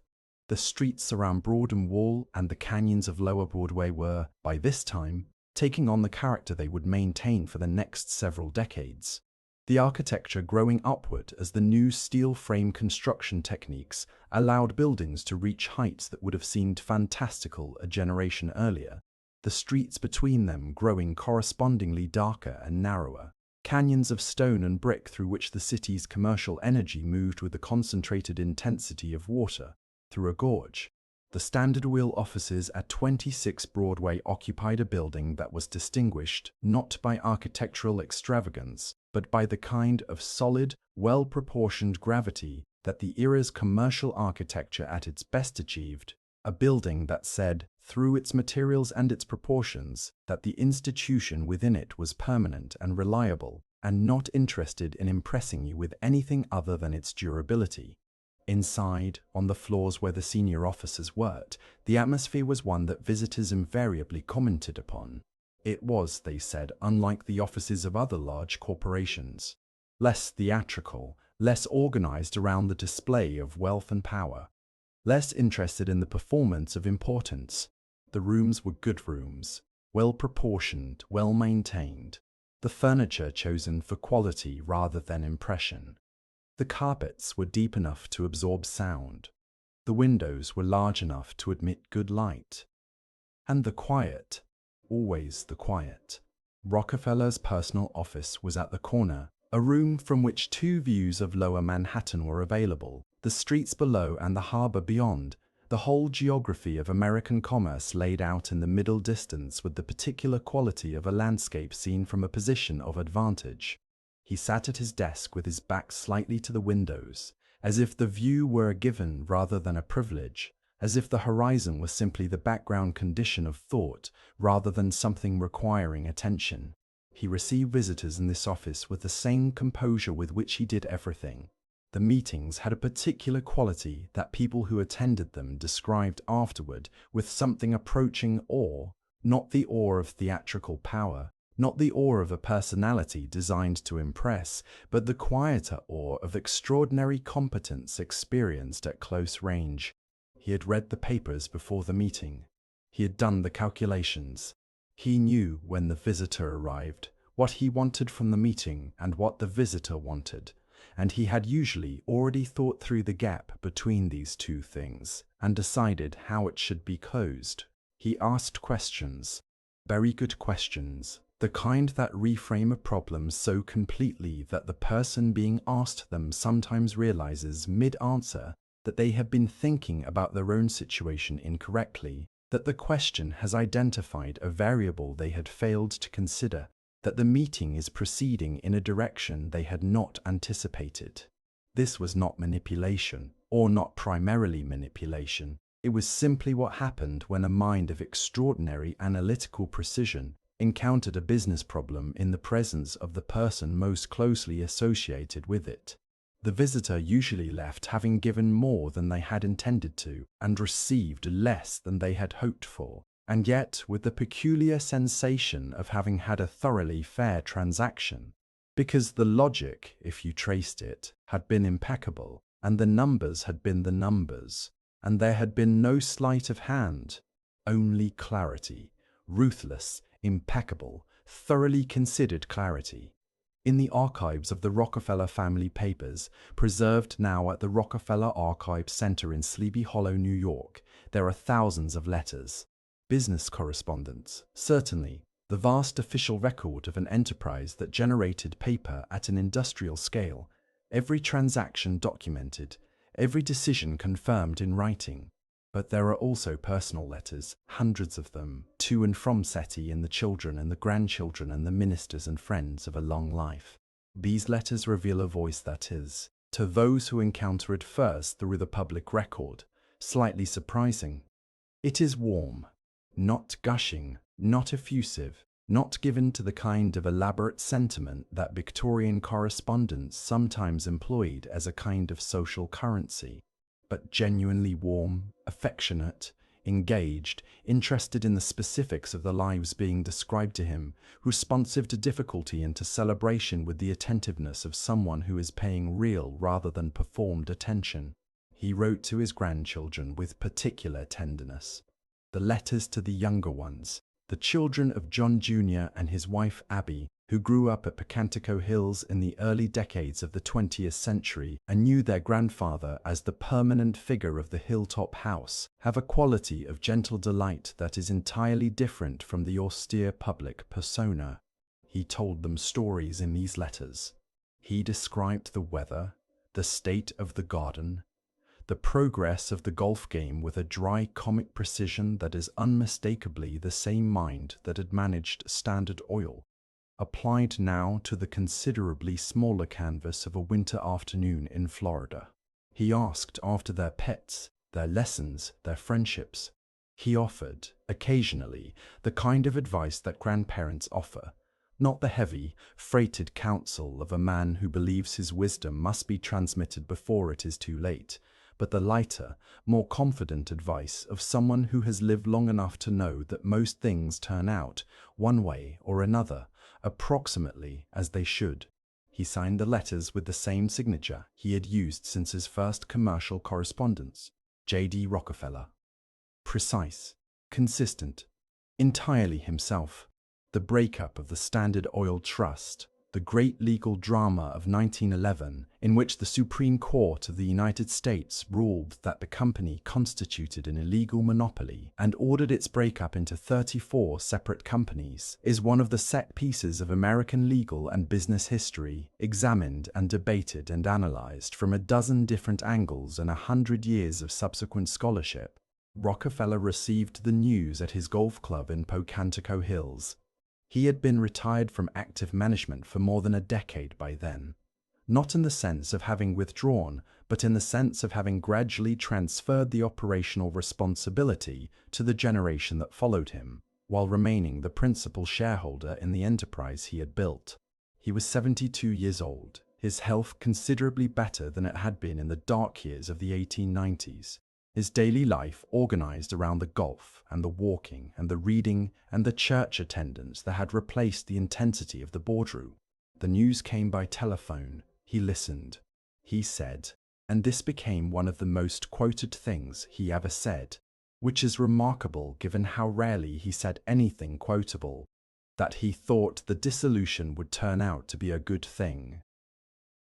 The streets around Broad and Wall and the canyons of Lower Broadway were, by this time, taking on the character they would maintain for the next several decades. The architecture growing upward as the new steel frame construction techniques allowed buildings to reach heights that would have seemed fantastical a generation earlier. the streets between them growing correspondingly darker and narrower, canyons of stone and brick through which the city's commercial energy moved with the concentrated intensity of water through a gorge. The Standard Oil offices at 26 Broadway occupied a building that was distinguished not by architectural extravagance, but by the kind of solid, well-proportioned gravity that the era's commercial architecture at its best achieved, a building that said, through its materials and its proportions, that the institution within it was permanent and reliable, and not interested in impressing you with anything other than its durability. Inside, on the floors where the senior officers worked, the atmosphere was one that visitors invariably commented upon. It was, they said, unlike the offices of other large corporations. Less theatrical, less organized around the display of wealth and power, less interested in the performance of importance. The rooms were good rooms, well-proportioned, well-maintained. The furniture chosen for quality rather than impression. The carpets were deep enough to absorb sound. The windows were large enough to admit good light. And the quiet, always the quiet. Rockefeller's personal office was at the corner, a room from which two views of lower Manhattan were available, the streets below and the harbor beyond, the whole geography of American commerce laid out in the middle distance with the particular quality of a landscape seen from a position of advantage. He sat at his desk with his back slightly to the windows, as if the view were a given rather than a privilege, as if the horizon was simply the background condition of thought rather than something requiring attention. He received visitors in this office with the same composure with which he did everything. The meetings had a particular quality that people who attended them described afterward with something approaching awe, not the awe of theatrical power, not the awe of a personality designed to impress, but the quieter awe of extraordinary competence experienced at close range. He had read the papers before the meeting. He had done the calculations. He knew when the visitor arrived what he wanted from the meeting and what the visitor wanted, and he had usually already thought through the gap between these two things and decided how it should be closed. He asked questions, very good questions, the kind that reframe a problem so completely that the person being asked them sometimes realizes mid-answer that they have been thinking about their own situation incorrectly, that the question has identified a variable they had failed to consider, that the meeting is proceeding in a direction they had not anticipated. This was not manipulation, or not primarily manipulation. It was simply what happened when a mind of extraordinary analytical precision encountered a business problem in the presence of the person most closely associated with it. The visitor usually left having given more than they had intended to and received less than they had hoped for, and yet with the peculiar sensation of having had a thoroughly fair transaction, because the logic, if you traced it, had been impeccable, and the numbers had been the numbers, and there had been no sleight of hand, only clarity, ruthless, impeccable, thoroughly considered clarity. In the archives of the Rockefeller family papers, preserved now at the Rockefeller Archive Center in Sleepy Hollow, New York, there are thousands of letters. Business correspondence, certainly, the vast official record of an enterprise that generated paper at an industrial scale, every transaction documented, every decision confirmed in writing. But there are also personal letters, hundreds of them, to and from SETI and the children and the grandchildren and the ministers and friends of a long life. These letters reveal a voice that is, to those who encounter it first through the public record, slightly surprising. It is warm, not gushing, not effusive, not given to the kind of elaborate sentiment that Victorian correspondents sometimes employed as a kind of social currency, but genuinely warm, affectionate, engaged, interested in the specifics of the lives being described to him, responsive to difficulty and to celebration with the attentiveness of someone who is paying real rather than performed attention. He wrote to his grandchildren with particular tenderness. The letters to the younger ones, The children of John Jr. and his wife Abby, who grew up at Pocantico Hills in the early decades of the 20th century and knew their grandfather as the permanent figure of the hilltop house, have a quality of gentle delight that is entirely different from the austere public persona. He told them stories in these letters. He described the weather, the state of the garden, the progress of the golf game with a dry comic precision that is unmistakably the same mind that had managed Standard Oil, applied now to the considerably smaller canvas of a winter afternoon in Florida. He asked after their pets, their lessons, their friendships. He offered, occasionally, the kind of advice that grandparents offer, not the heavy, freighted counsel of a man who believes his wisdom must be transmitted before it is too late, but the lighter, more confident advice of someone who has lived long enough to know that most things turn out, one way or another, approximately as they should. He signed the letters with the same signature he had used since his first commercial correspondence, J.D. Rockfeller. Precise, consistent, entirely himself. The breakup of the Standard Oil Trust, the great legal drama of 1911, in which the Supreme Court of the United States ruled that the company constituted an illegal monopoly and ordered its breakup into 34 separate companies, is one of the set pieces of American legal and business history, examined and debated and analyzed from a dozen different angles and 100 years of subsequent scholarship. Rockfeller received the news at his golf club in Pocantico Hills. He had been retired from active management for more than a decade by then, not in the sense of having withdrawn, but in the sense of having gradually transferred the operational responsibility to the generation that followed him, while remaining the principal shareholder in the enterprise he had built. He was 72 years old, his health considerably better than it had been in the dark years of the 1890s. His daily life organized around the golf and the walking and the reading and the church attendance that had replaced the intensity of the boardroom. The news came by telephone. He listened. He said, and this became one of the most quoted things he ever said, which is remarkable given how rarely he said anything quotable, that he thought the dissolution would turn out to be a good thing.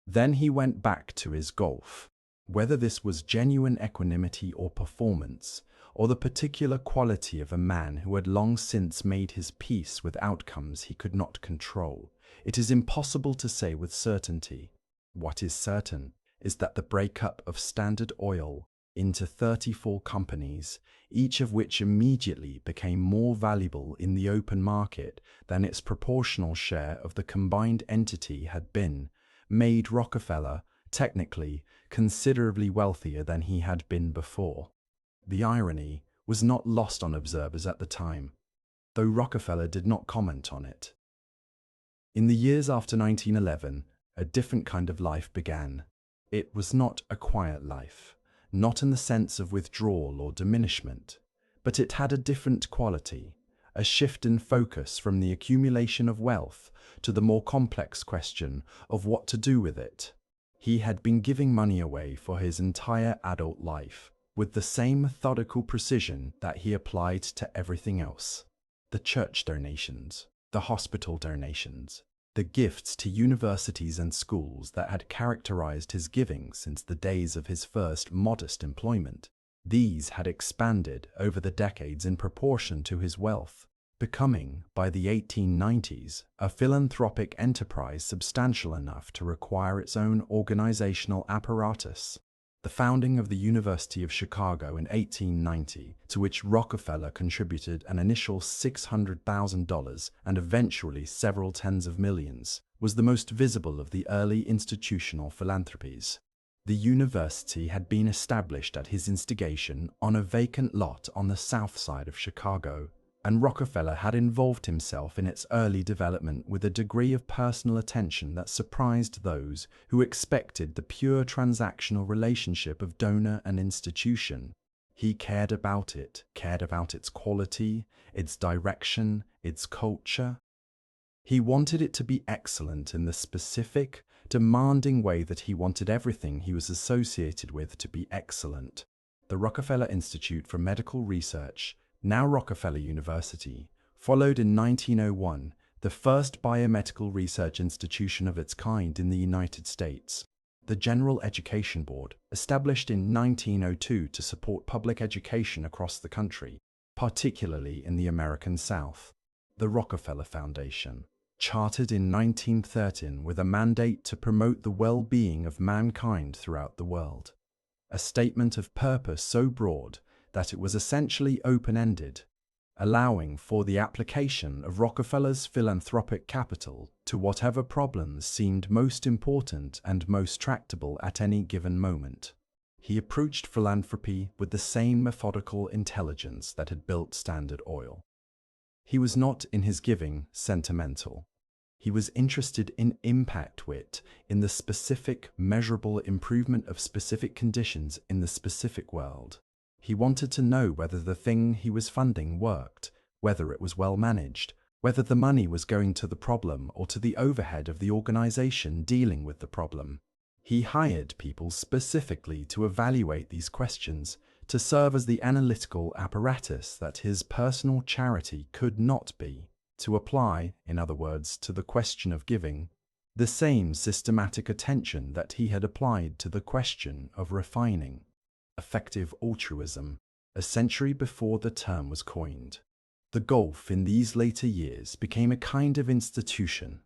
Then he went back to his golf. Whether this was genuine equanimity or performance, or the particular quality of a man who had long since made his peace with outcomes he could not control, it is impossible to say with certainty. What is certain is that the breakup of Standard Oil into 34 companies, each of which immediately became more valuable in the open market than its proportional share of the combined entity had been, made Rockfeller, technically, considerably wealthier than he had been before. The irony was not lost on observers at the time, though Rockfeller did not comment on it. In the years after 1911, a different kind of life began. It was not a quiet life, not in the sense of withdrawal or diminishment, but it had a different quality, a shift in focus from the accumulation of wealth to the more complex question of what to do with it. He had been giving money away for his entire adult life, with the same methodical precision that he applied to everything else. The church donations, the hospital donations, the gifts to universities and schools that had characterized his giving since the days of his first modest employment. These had expanded over the decades in proportion to his wealth, becoming, by the 1890s, a philanthropic enterprise substantial enough to require its own organizational apparatus. The founding of the University of Chicago in 1890, to which Rockfeller contributed an initial $600,000 and eventually several tens of millions, was the most visible of the early institutional philanthropies. The university had been established at his instigation on a vacant lot on the south side of Chicago, and Rockfeller had involved himself in its early development with a degree of personal attention that surprised those who expected the pure transactional relationship of donor and institution. He cared about its quality, its direction, its culture. He wanted it to be excellent in the specific, demanding way that he wanted everything he was associated with to be excellent. The Rockefeller Institute for Medical Research, now Rockefeller University, Followed in 1901, the first biomedical research institution of its kind in the United States, the General Education Board, established in 1902 to support public education across the country, particularly in the American South. The Rockefeller Foundation, chartered in 1913 with a mandate to promote the well-being of mankind throughout the world. A statement of purpose so broad that it was essentially open-ended, allowing for the application of Rockefeller's philanthropic capital to whatever problems seemed most important and most tractable at any given moment. He approached philanthropy with the same methodical intelligence that had built Standard Oil. He was not, in his giving, sentimental. He was interested in impact wit, in the specific, measurable improvement of specific conditions in the specific world. He wanted to know whether the thing he was funding worked, whether it was well managed, whether the money was going to the problem or to the overhead of the organization dealing with the problem. He hired people specifically to evaluate these questions, to serve as the analytical apparatus that his personal charity could not be, to apply, in other words, to the question of giving, the same systematic attention that he had applied to the question of refining. Effective altruism, a century before the term was coined. The golf in these later years became a kind of institution.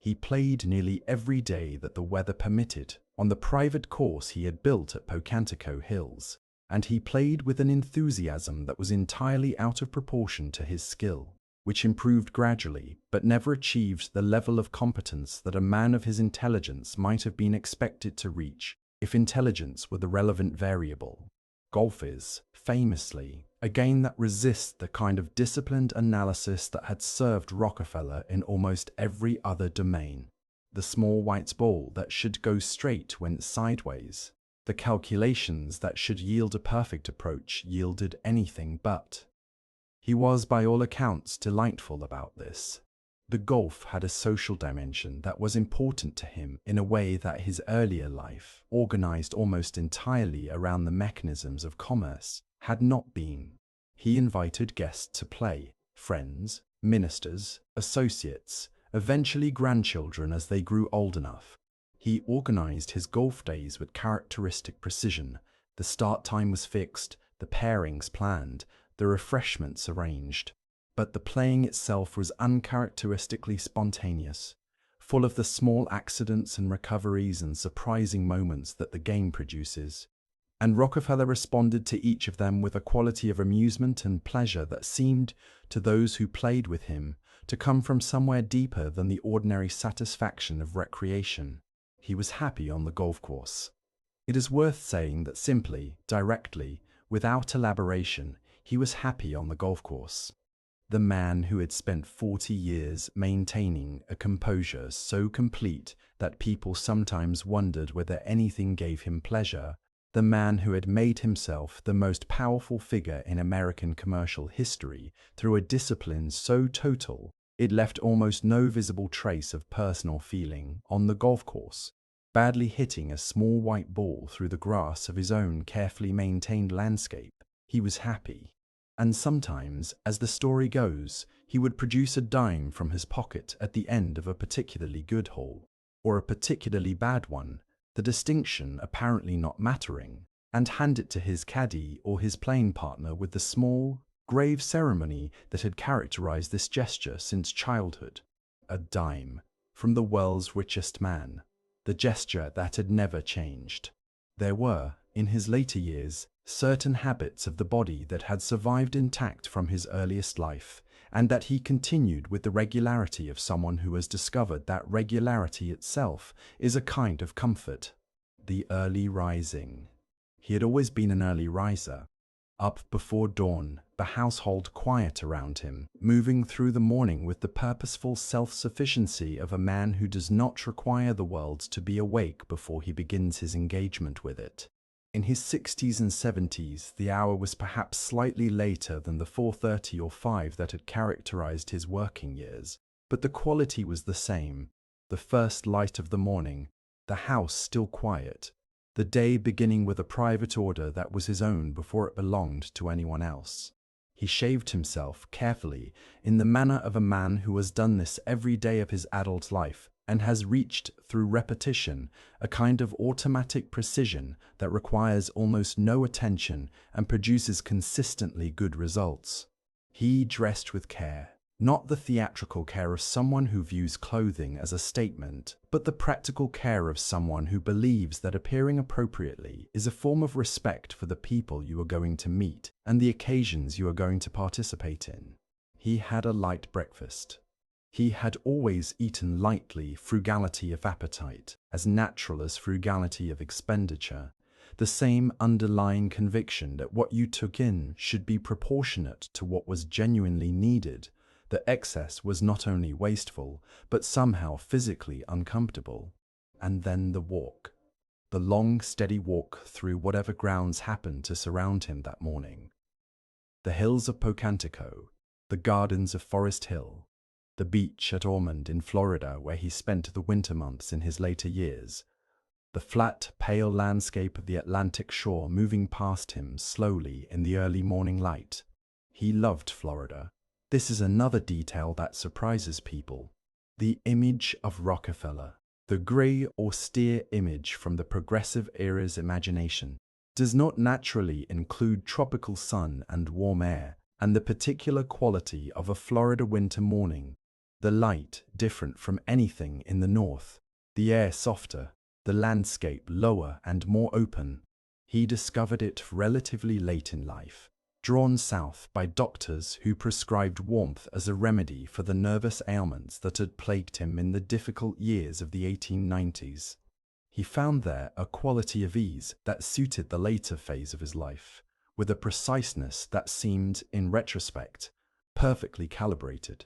He played nearly every day that the weather permitted on the private course he had built at Pocantico Hills, and he played with an enthusiasm that was entirely out of proportion to his skill, which improved gradually but never achieved the level of competence that a man of his intelligence might have been expected to reach if intelligence were the relevant variable. Golf is, famously, a game that resists the kind of disciplined analysis that had served Rockefeller in almost every other domain. The small white ball that should go straight went sideways. The calculations that should yield a perfect approach yielded anything but. He was, by all accounts, delightful about this. The golf had a social dimension that was important to him in a way that his earlier life, organized almost entirely around the mechanisms of commerce, had not been. He invited guests to play, friends, ministers, associates, eventually grandchildren as they grew old enough. He organized his golf days with characteristic precision. The start time was fixed, the pairings planned, the refreshments arranged. But the playing itself was uncharacteristically spontaneous, full of the small accidents and recoveries and surprising moments that the game produces. And Rockefeller responded to each of them with a quality of amusement and pleasure that seemed, to those who played with him, to come from somewhere deeper than the ordinary satisfaction of recreation. He was happy on the golf course. It is worth saying that simply, directly, without elaboration, he was happy on the golf course. The man who had spent 40 years maintaining a composure so complete that people sometimes wondered whether anything gave him pleasure, the man who had made himself the most powerful figure in American commercial history through a discipline so total it left almost no visible trace of personal feeling on the golf course, badly hitting a small white ball through the grass of his own carefully maintained landscape. He was happy. And sometimes, as the story goes, he would produce a dime from his pocket at the end of a particularly good hole, or a particularly bad one, the distinction apparently not mattering, and hand it to his caddy or his playing partner with the small, grave ceremony that had characterized this gesture since childhood. A dime, from the world's richest man, the gesture that had never changed. There were, in his later years, certain habits of the body that had survived intact from his earliest life, and that he continued with the regularity of someone who has discovered that regularity itself is a kind of comfort. The early rising. He had always been an early riser. Up before dawn, the household quiet around him, moving through the morning with the purposeful self-sufficiency of a man who does not require the world to be awake before he begins his engagement with it. In his 60s and 70s, the hour was perhaps slightly later than the 4:30 or 5 that had characterized his working years, but the quality was the same. The first light of the morning, the house still quiet, the day beginning with a private order that was his own before it belonged to anyone else. He shaved himself carefully, in the manner of a man who has done this every day of his adult life and has reached, through repetition, a kind of automatic precision that requires almost no attention and produces consistently good results. He dressed with care, not the theatrical care of someone who views clothing as a statement, but the practical care of someone who believes that appearing appropriately is a form of respect for the people you are going to meet and the occasions you are going to participate in. He had a light breakfast. He had always eaten lightly, frugality of appetite, as natural as frugality of expenditure, the same underlying conviction that what you took in should be proportionate to what was genuinely needed, that excess was not only wasteful, but somehow physically uncomfortable. And then the walk. The long, steady walk through whatever grounds happened to surround him that morning. The hills of Pocantico, the gardens of Forest Hill, the beach at Ormond in Florida where he spent the winter months in his later years, the flat, pale landscape of the Atlantic shore moving past him slowly in the early morning light. He loved Florida. This is another detail that surprises people. The image of Rockfeller, the grey, austere image from the Progressive era's imagination, does not naturally include tropical sun and warm air, and the particular quality of a Florida winter morning, the light different from anything in the north, the air softer, the landscape lower and more open. He discovered it relatively late in life, drawn south by doctors who prescribed warmth as a remedy for the nervous ailments that had plagued him in the difficult years of the 1890s. He found there a quality of ease that suited the later phase of his life, with a preciseness that seemed, in retrospect, perfectly calibrated.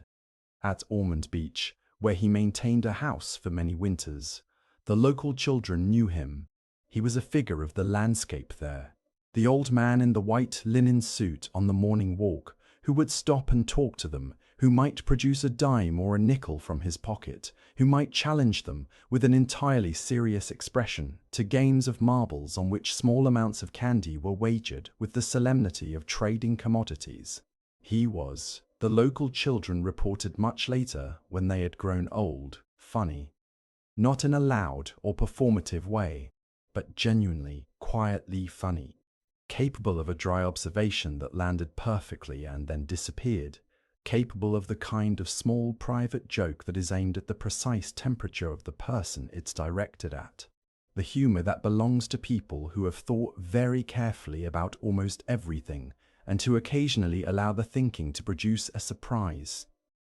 At Ormond Beach, where he maintained a house for many winters, the local children knew him. He was a figure of the landscape there. The old man in the white linen suit on the morning walk, who would stop and talk to them, who might produce a dime or a nickel from his pocket, who might challenge them, with an entirely serious expression, to games of marbles on which small amounts of candy were wagered with the solemnity of trading commodities. He was, the local children reported much later, when they had grown old, funny. Not in a loud or performative way, but genuinely, quietly funny. Capable of a dry observation that landed perfectly and then disappeared, capable of the kind of small private joke that is aimed at the precise temperature of the person it's directed at. The humor that belongs to people who have thought very carefully about almost everything and who occasionally allow the thinking to produce a surprise.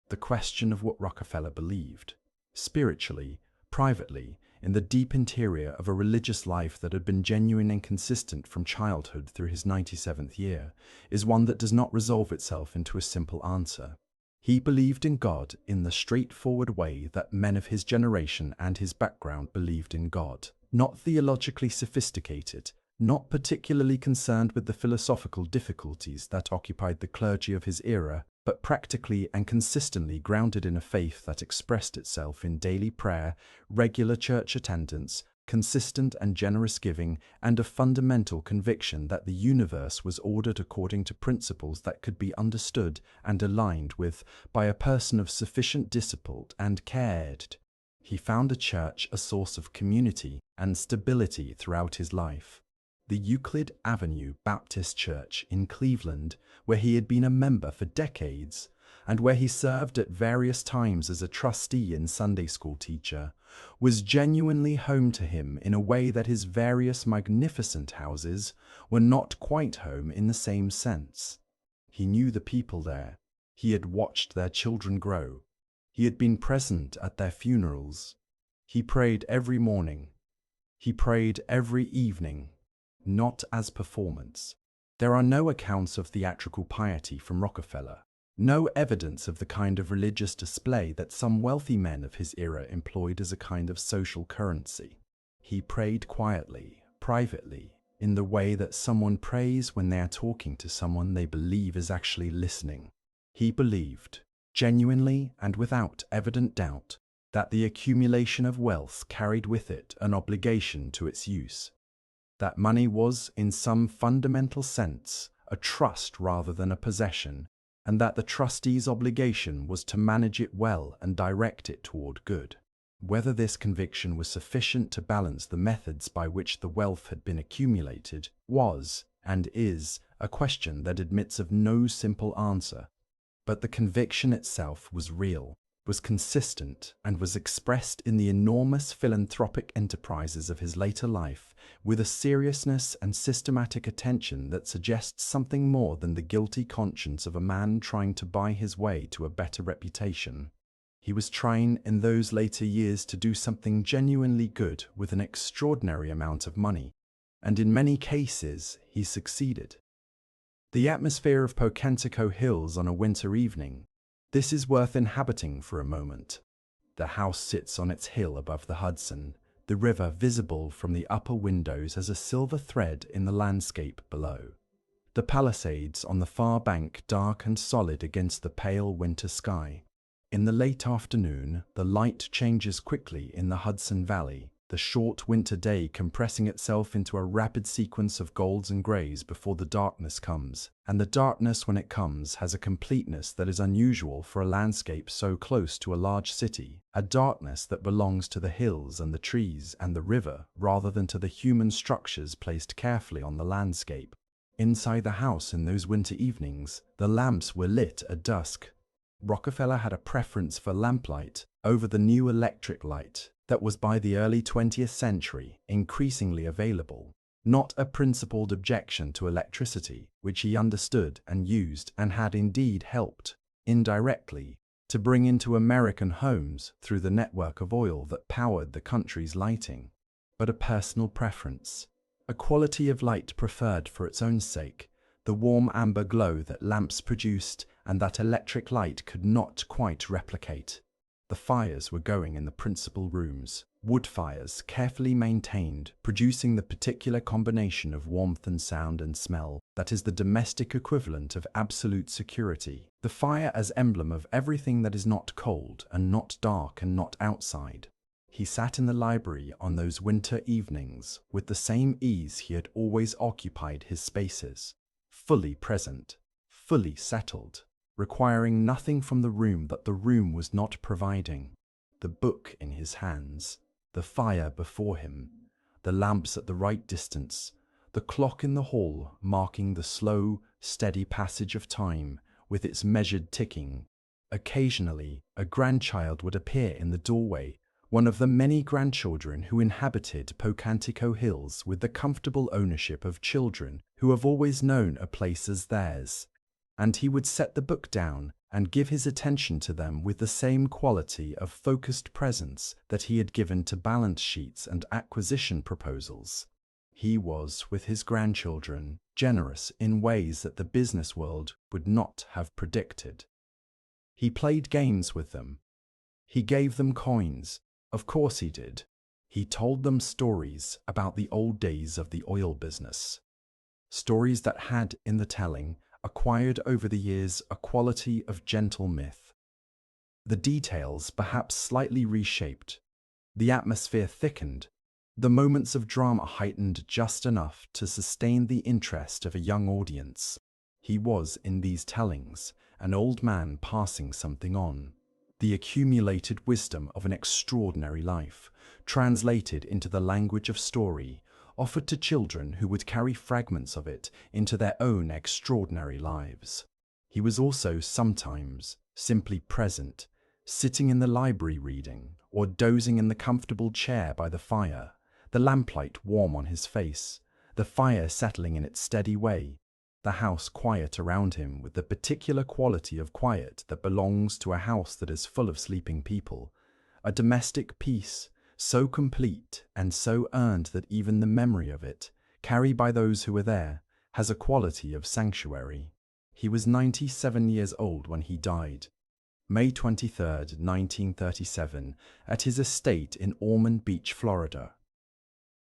The question of what Rockfeller believed, spiritually, privately, in the deep interior of a religious life that had been genuine and consistent from childhood through his 97th year, is one that does not resolve itself into a simple answer. He believed in God in the straightforward way that men of his generation and his background believed in God, not theologically sophisticated, not particularly concerned with the philosophical difficulties that occupied the clergy of his era, but practically and consistently grounded in a faith that expressed itself in daily prayer, regular church attendance, consistent and generous giving, and a fundamental conviction that the universe was ordered according to principles that could be understood and aligned with by a person of sufficient discipline and cared. He found the church a source of community and stability throughout his life. The Euclid Avenue Baptist Church in Cleveland, where he had been a member for decades, and where he served at various times as a trustee and Sunday school teacher, was genuinely home to him in a way that his various magnificent houses were not quite home in the same sense. He knew the people there. He had watched their children grow. He had been present at their funerals. He prayed every morning. He prayed every evening. Not as performance. There are no accounts of theatrical piety from Rockfeller, no evidence of the kind of religious display that some wealthy men of his era employed as a kind of social currency. He prayed quietly, privately, in the way that someone prays when they are talking to someone they believe is actually listening. He believed, genuinely and without evident doubt, that the accumulation of wealth carried with it an obligation to its use. That money was, in some fundamental sense, a trust rather than a possession, and that the trustee's obligation was to manage it well and direct it toward good. Whether this conviction was sufficient to balance the methods by which the wealth had been accumulated was, and is, a question that admits of no simple answer. But the conviction itself was real, was consistent, and was expressed in the enormous philanthropic enterprises of his later life with a seriousness and systematic attention that suggests something more than the guilty conscience of a man trying to buy his way to a better reputation. He was trying in those later years to do something genuinely good with an extraordinary amount of money, and in many cases he succeeded. The atmosphere of Pocantico Hills on a winter evening. This is worth inhabiting for a moment. The house sits on its hill above the Hudson, the river visible from the upper windows as a silver thread in the landscape below. The Palisades on the far bank dark and solid against the pale winter sky. In the late afternoon, the light changes quickly in the Hudson Valley, the short winter day compressing itself into a rapid sequence of golds and greys before the darkness comes, and the darkness when it comes has a completeness that is unusual for a landscape so close to a large city, a darkness that belongs to the hills and the trees and the river rather than to the human structures placed carefully on the landscape. Inside the house in those winter evenings, the lamps were lit at dusk. Rockefeller had a preference for lamplight over the new electric light that was by the early 20th century increasingly available, not a principled objection to electricity, which he understood and used and had indeed helped, indirectly, to bring into American homes through the network of oil that powered the country's lighting, but a personal preference, a quality of light preferred for its own sake, the warm amber glow that lamps produced and that electric light could not quite replicate. The fires were going in the principal rooms, wood fires carefully maintained, producing the particular combination of warmth and sound and smell that is the domestic equivalent of absolute security. The fire as emblem of everything that is not cold and not dark and not outside. He sat in the library on those winter evenings with the same ease he had always occupied his spaces, fully present, fully settled, requiring nothing from the room that the room was not providing. The book in his hands, the fire before him, the lamps at the right distance, the clock in the hall marking the slow, steady passage of time with its measured ticking. Occasionally, a grandchild would appear in the doorway, one of the many grandchildren who inhabited Pocantico Hills with the comfortable ownership of children who have always known a place as theirs, and he would set the book down and give his attention to them with the same quality of focused presence that he had given to balance sheets and acquisition proposals. He was, with his grandchildren, generous in ways that the business world would not have predicted. He played games with them. He gave them coins. Of course he did. He told them stories about the old days of the oil business. Stories that had, in the telling, acquired over the years a quality of gentle myth. The details perhaps slightly reshaped, the atmosphere thickened, the moments of drama heightened just enough to sustain the interest of a young audience. He was, in these tellings, an old man passing something on, the accumulated wisdom of an extraordinary life, translated into the language of story, offered to children who would carry fragments of it into their own extraordinary lives. He was also sometimes simply present, sitting in the library reading, or dozing in the comfortable chair by the fire, the lamplight warm on his face, the fire settling in its steady way, the house quiet around him with the particular quality of quiet that belongs to a house that is full of sleeping people, a domestic peace so complete and so earned that even the memory of it, carried by those who were there, has a quality of sanctuary. He was 97 years old when he died, May 23, 1937, at his estate in Ormond Beach, Florida.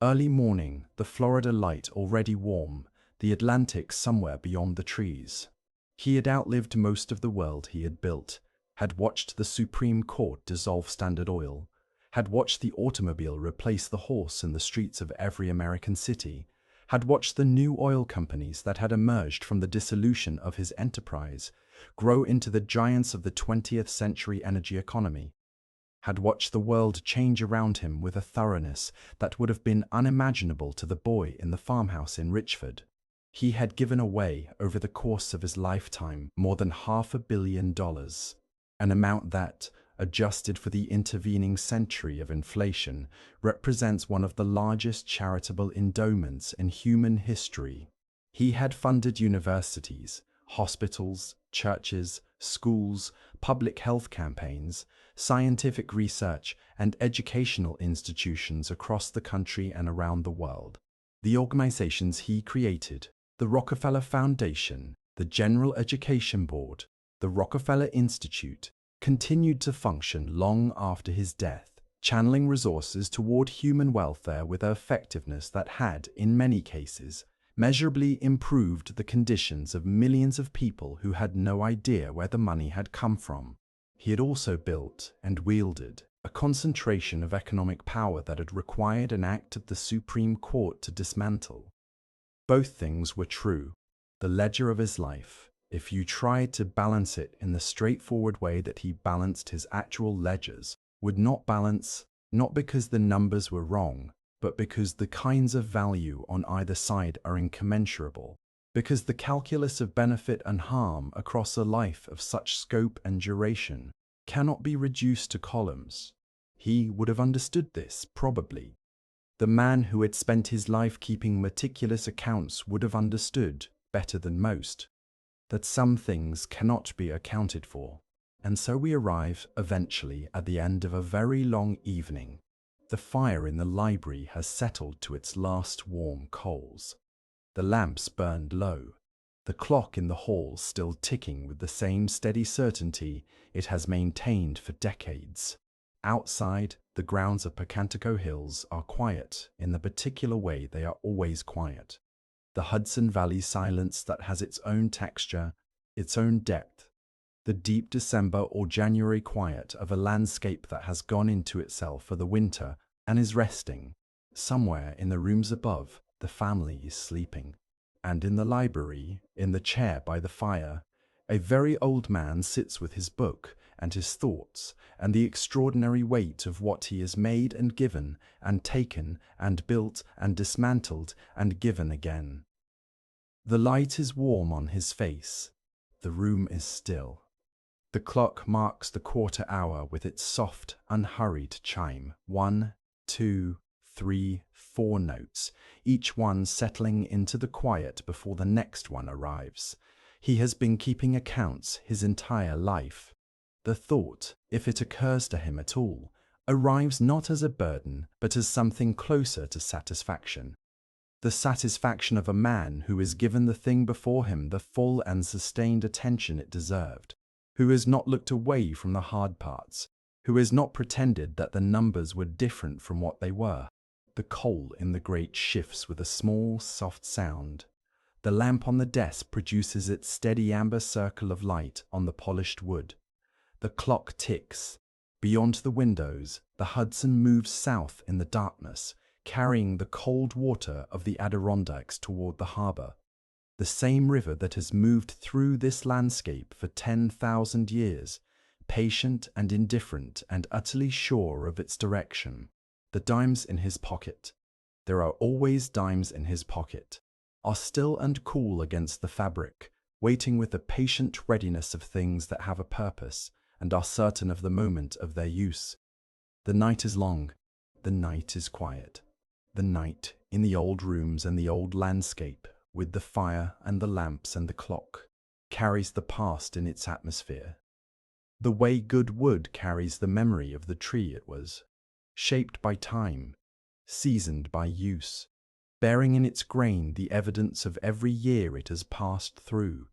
Early morning, the Florida light already warm, the Atlantic somewhere beyond the trees. He had outlived most of the world he had built, had watched the Supreme Court dissolve Standard Oil, had watched the automobile replace the horse in the streets of every American city, had watched the new oil companies that had emerged from the dissolution of his enterprise grow into the giants of the 20th century energy economy, had watched the world change around him with a thoroughness that would have been unimaginable to the boy in the farmhouse in Richford. He had given away, over the course of his lifetime, more than $500 million, an amount that, adjusted for the intervening century of inflation, represents one of the largest charitable endowments in human history. He had funded universities, hospitals, churches, schools, public health campaigns, scientific research, and educational institutions across the country and around the world. The organizations he created, the Rockefeller Foundation, the General Education Board, the Rockefeller Institute, continued to function long after his death, channeling resources toward human welfare with an effectiveness that had, in many cases, measurably improved the conditions of millions of people who had no idea where the money had come from. He had also built and wielded a concentration of economic power that had required an act of the Supreme Court to dismantle. Both things were true. The ledger of his life, if you tried to balance it in the straightforward way that he balanced his actual ledgers, would not balance, not because the numbers were wrong, but because the kinds of value on either side are incommensurable, because the calculus of benefit and harm across a life of such scope and duration cannot be reduced to columns. He would have understood this, probably. The man who had spent his life keeping meticulous accounts would have understood, better than most, that some things cannot be accounted for. And so we arrive, eventually, at the end of a very long evening. The fire in the library has settled to its last warm coals. The lamps burned low, the clock in the hall still ticking with the same steady certainty it has maintained for decades. Outside, the grounds of Pocantico Hills are quiet in the particular way they are always quiet. The Hudson Valley silence that has its own texture, its own depth. The deep December or January quiet of a landscape that has gone into itself for the winter and is resting. Somewhere in the rooms above, the family is sleeping. And in the library, in the chair by the fire, a very old man sits with his book and his thoughts and the extraordinary weight of what he has made and given and taken and built and dismantled and given again. The light is warm on his face. The room is still. The clock marks the quarter hour with its soft, unhurried chime. 1, 2, 3, 4 notes, each one settling into the quiet before the next one arrives. He has been keeping accounts his entire life. The thought, if it occurs to him at all, arrives not as a burden, but as something closer to satisfaction. The satisfaction of a man who has given the thing before him the full and sustained attention it deserved, who has not looked away from the hard parts, who has not pretended that the numbers were different from what they were. The coal in the grate shifts with a small, soft sound. The lamp on the desk produces its steady amber circle of light on the polished wood. The clock ticks. Beyond the windows, the Hudson moves south in the darkness, carrying the cold water of the Adirondacks toward the harbor. The same river that has moved through this landscape for 10,000 years, patient and indifferent and utterly sure of its direction. The dimes in his pocket, there are always dimes in his pocket, are still and cool against the fabric, waiting with the patient readiness of things that have a purpose and are certain of the moment of their use. The night is long, the night is quiet. The night in the old rooms and the old landscape, with the fire and the lamps and the clock, carries the past in its atmosphere. The way good wood carries the memory of the tree it was, shaped by time, seasoned by use, bearing in its grain the evidence of every year it has passed through.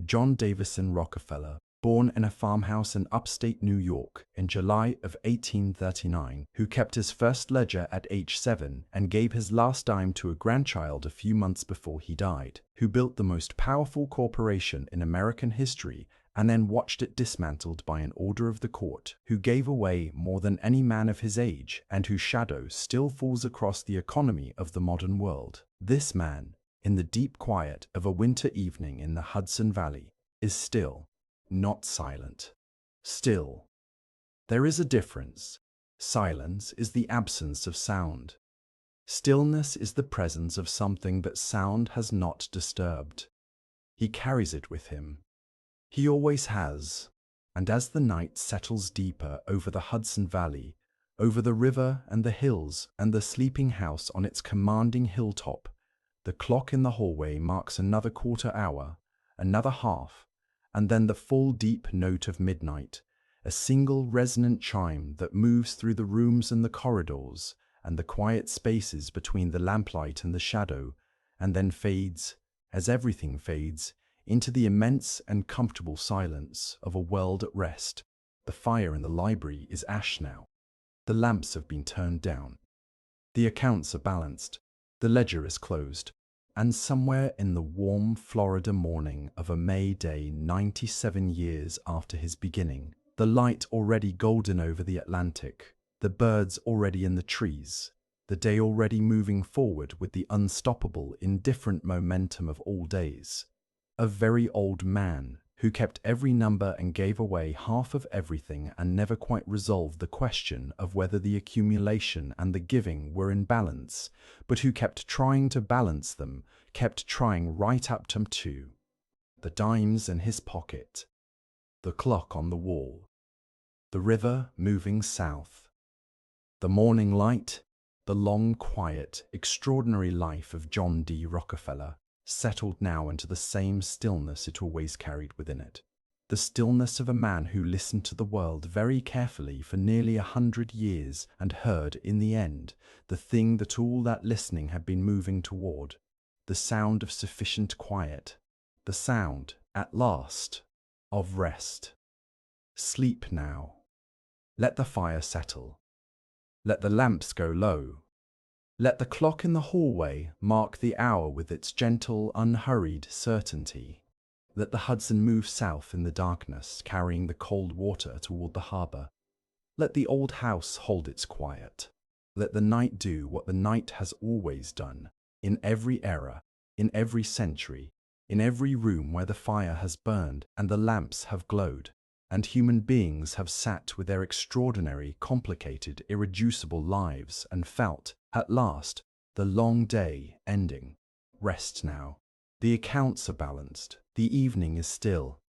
John Davison Rockefeller, born in a farmhouse in upstate New York in July of 1839, who kept his first ledger at age 7 and gave his last dime to a grandchild a few months before he died, who built the most powerful corporation in American history and then watched it dismantled by an order of the court, who gave away more than any man of his age and whose shadow still falls across the economy of the modern world. This man, in the deep quiet of a winter evening in the Hudson Valley, is still, not silent. Still. There is a difference. Silence is the absence of sound. Stillness is the presence of something that sound has not disturbed. He carries it with him. He always has. And as the night settles deeper over the Hudson Valley, over the river and the hills and the sleeping house on its commanding hilltop, the clock in the hallway marks another quarter hour, another half, and then the full deep note of midnight, a single resonant chime that moves through the rooms and the corridors and the quiet spaces between the lamplight and the shadow, and then fades, as everything fades, into the immense and comfortable silence of a world at rest. The fire in the library is ash now. The lamps have been turned down. The accounts are balanced. The ledger is closed. And somewhere in the warm Florida morning of a May day 97 years after his beginning, the light already golden over the Atlantic, the birds already in the trees, the day already moving forward with the unstoppable, indifferent momentum of all days. A very old man who kept every number and gave away half of everything and never quite resolved the question of whether the accumulation and the giving were in balance, but who kept trying to balance them, kept trying right up to the dimes in his pocket, the clock on the wall, the river moving south, the morning light, the long, quiet, extraordinary life of John D. Rockefeller, settled now into the same stillness it always carried within it. The stillness of a man who listened to the world very carefully for nearly 100 years and heard, in the end, the thing that all that listening had been moving toward, the sound of sufficient quiet, the sound, at last, of rest. Sleep now. Let the fire settle. Let the lamps go low. Let the clock in the hallway mark the hour with its gentle, unhurried certainty. Let the Hudson move south in the darkness, carrying the cold water toward the harbor. Let the old house hold its quiet. Let the night do what the night has always done, in every era, in every century, in every room where the fire has burned and the lamps have glowed, and human beings have sat with their extraordinary, complicated, irreducible lives and felt, at last, the long day ending. Rest now. The accounts are balanced. The evening is still.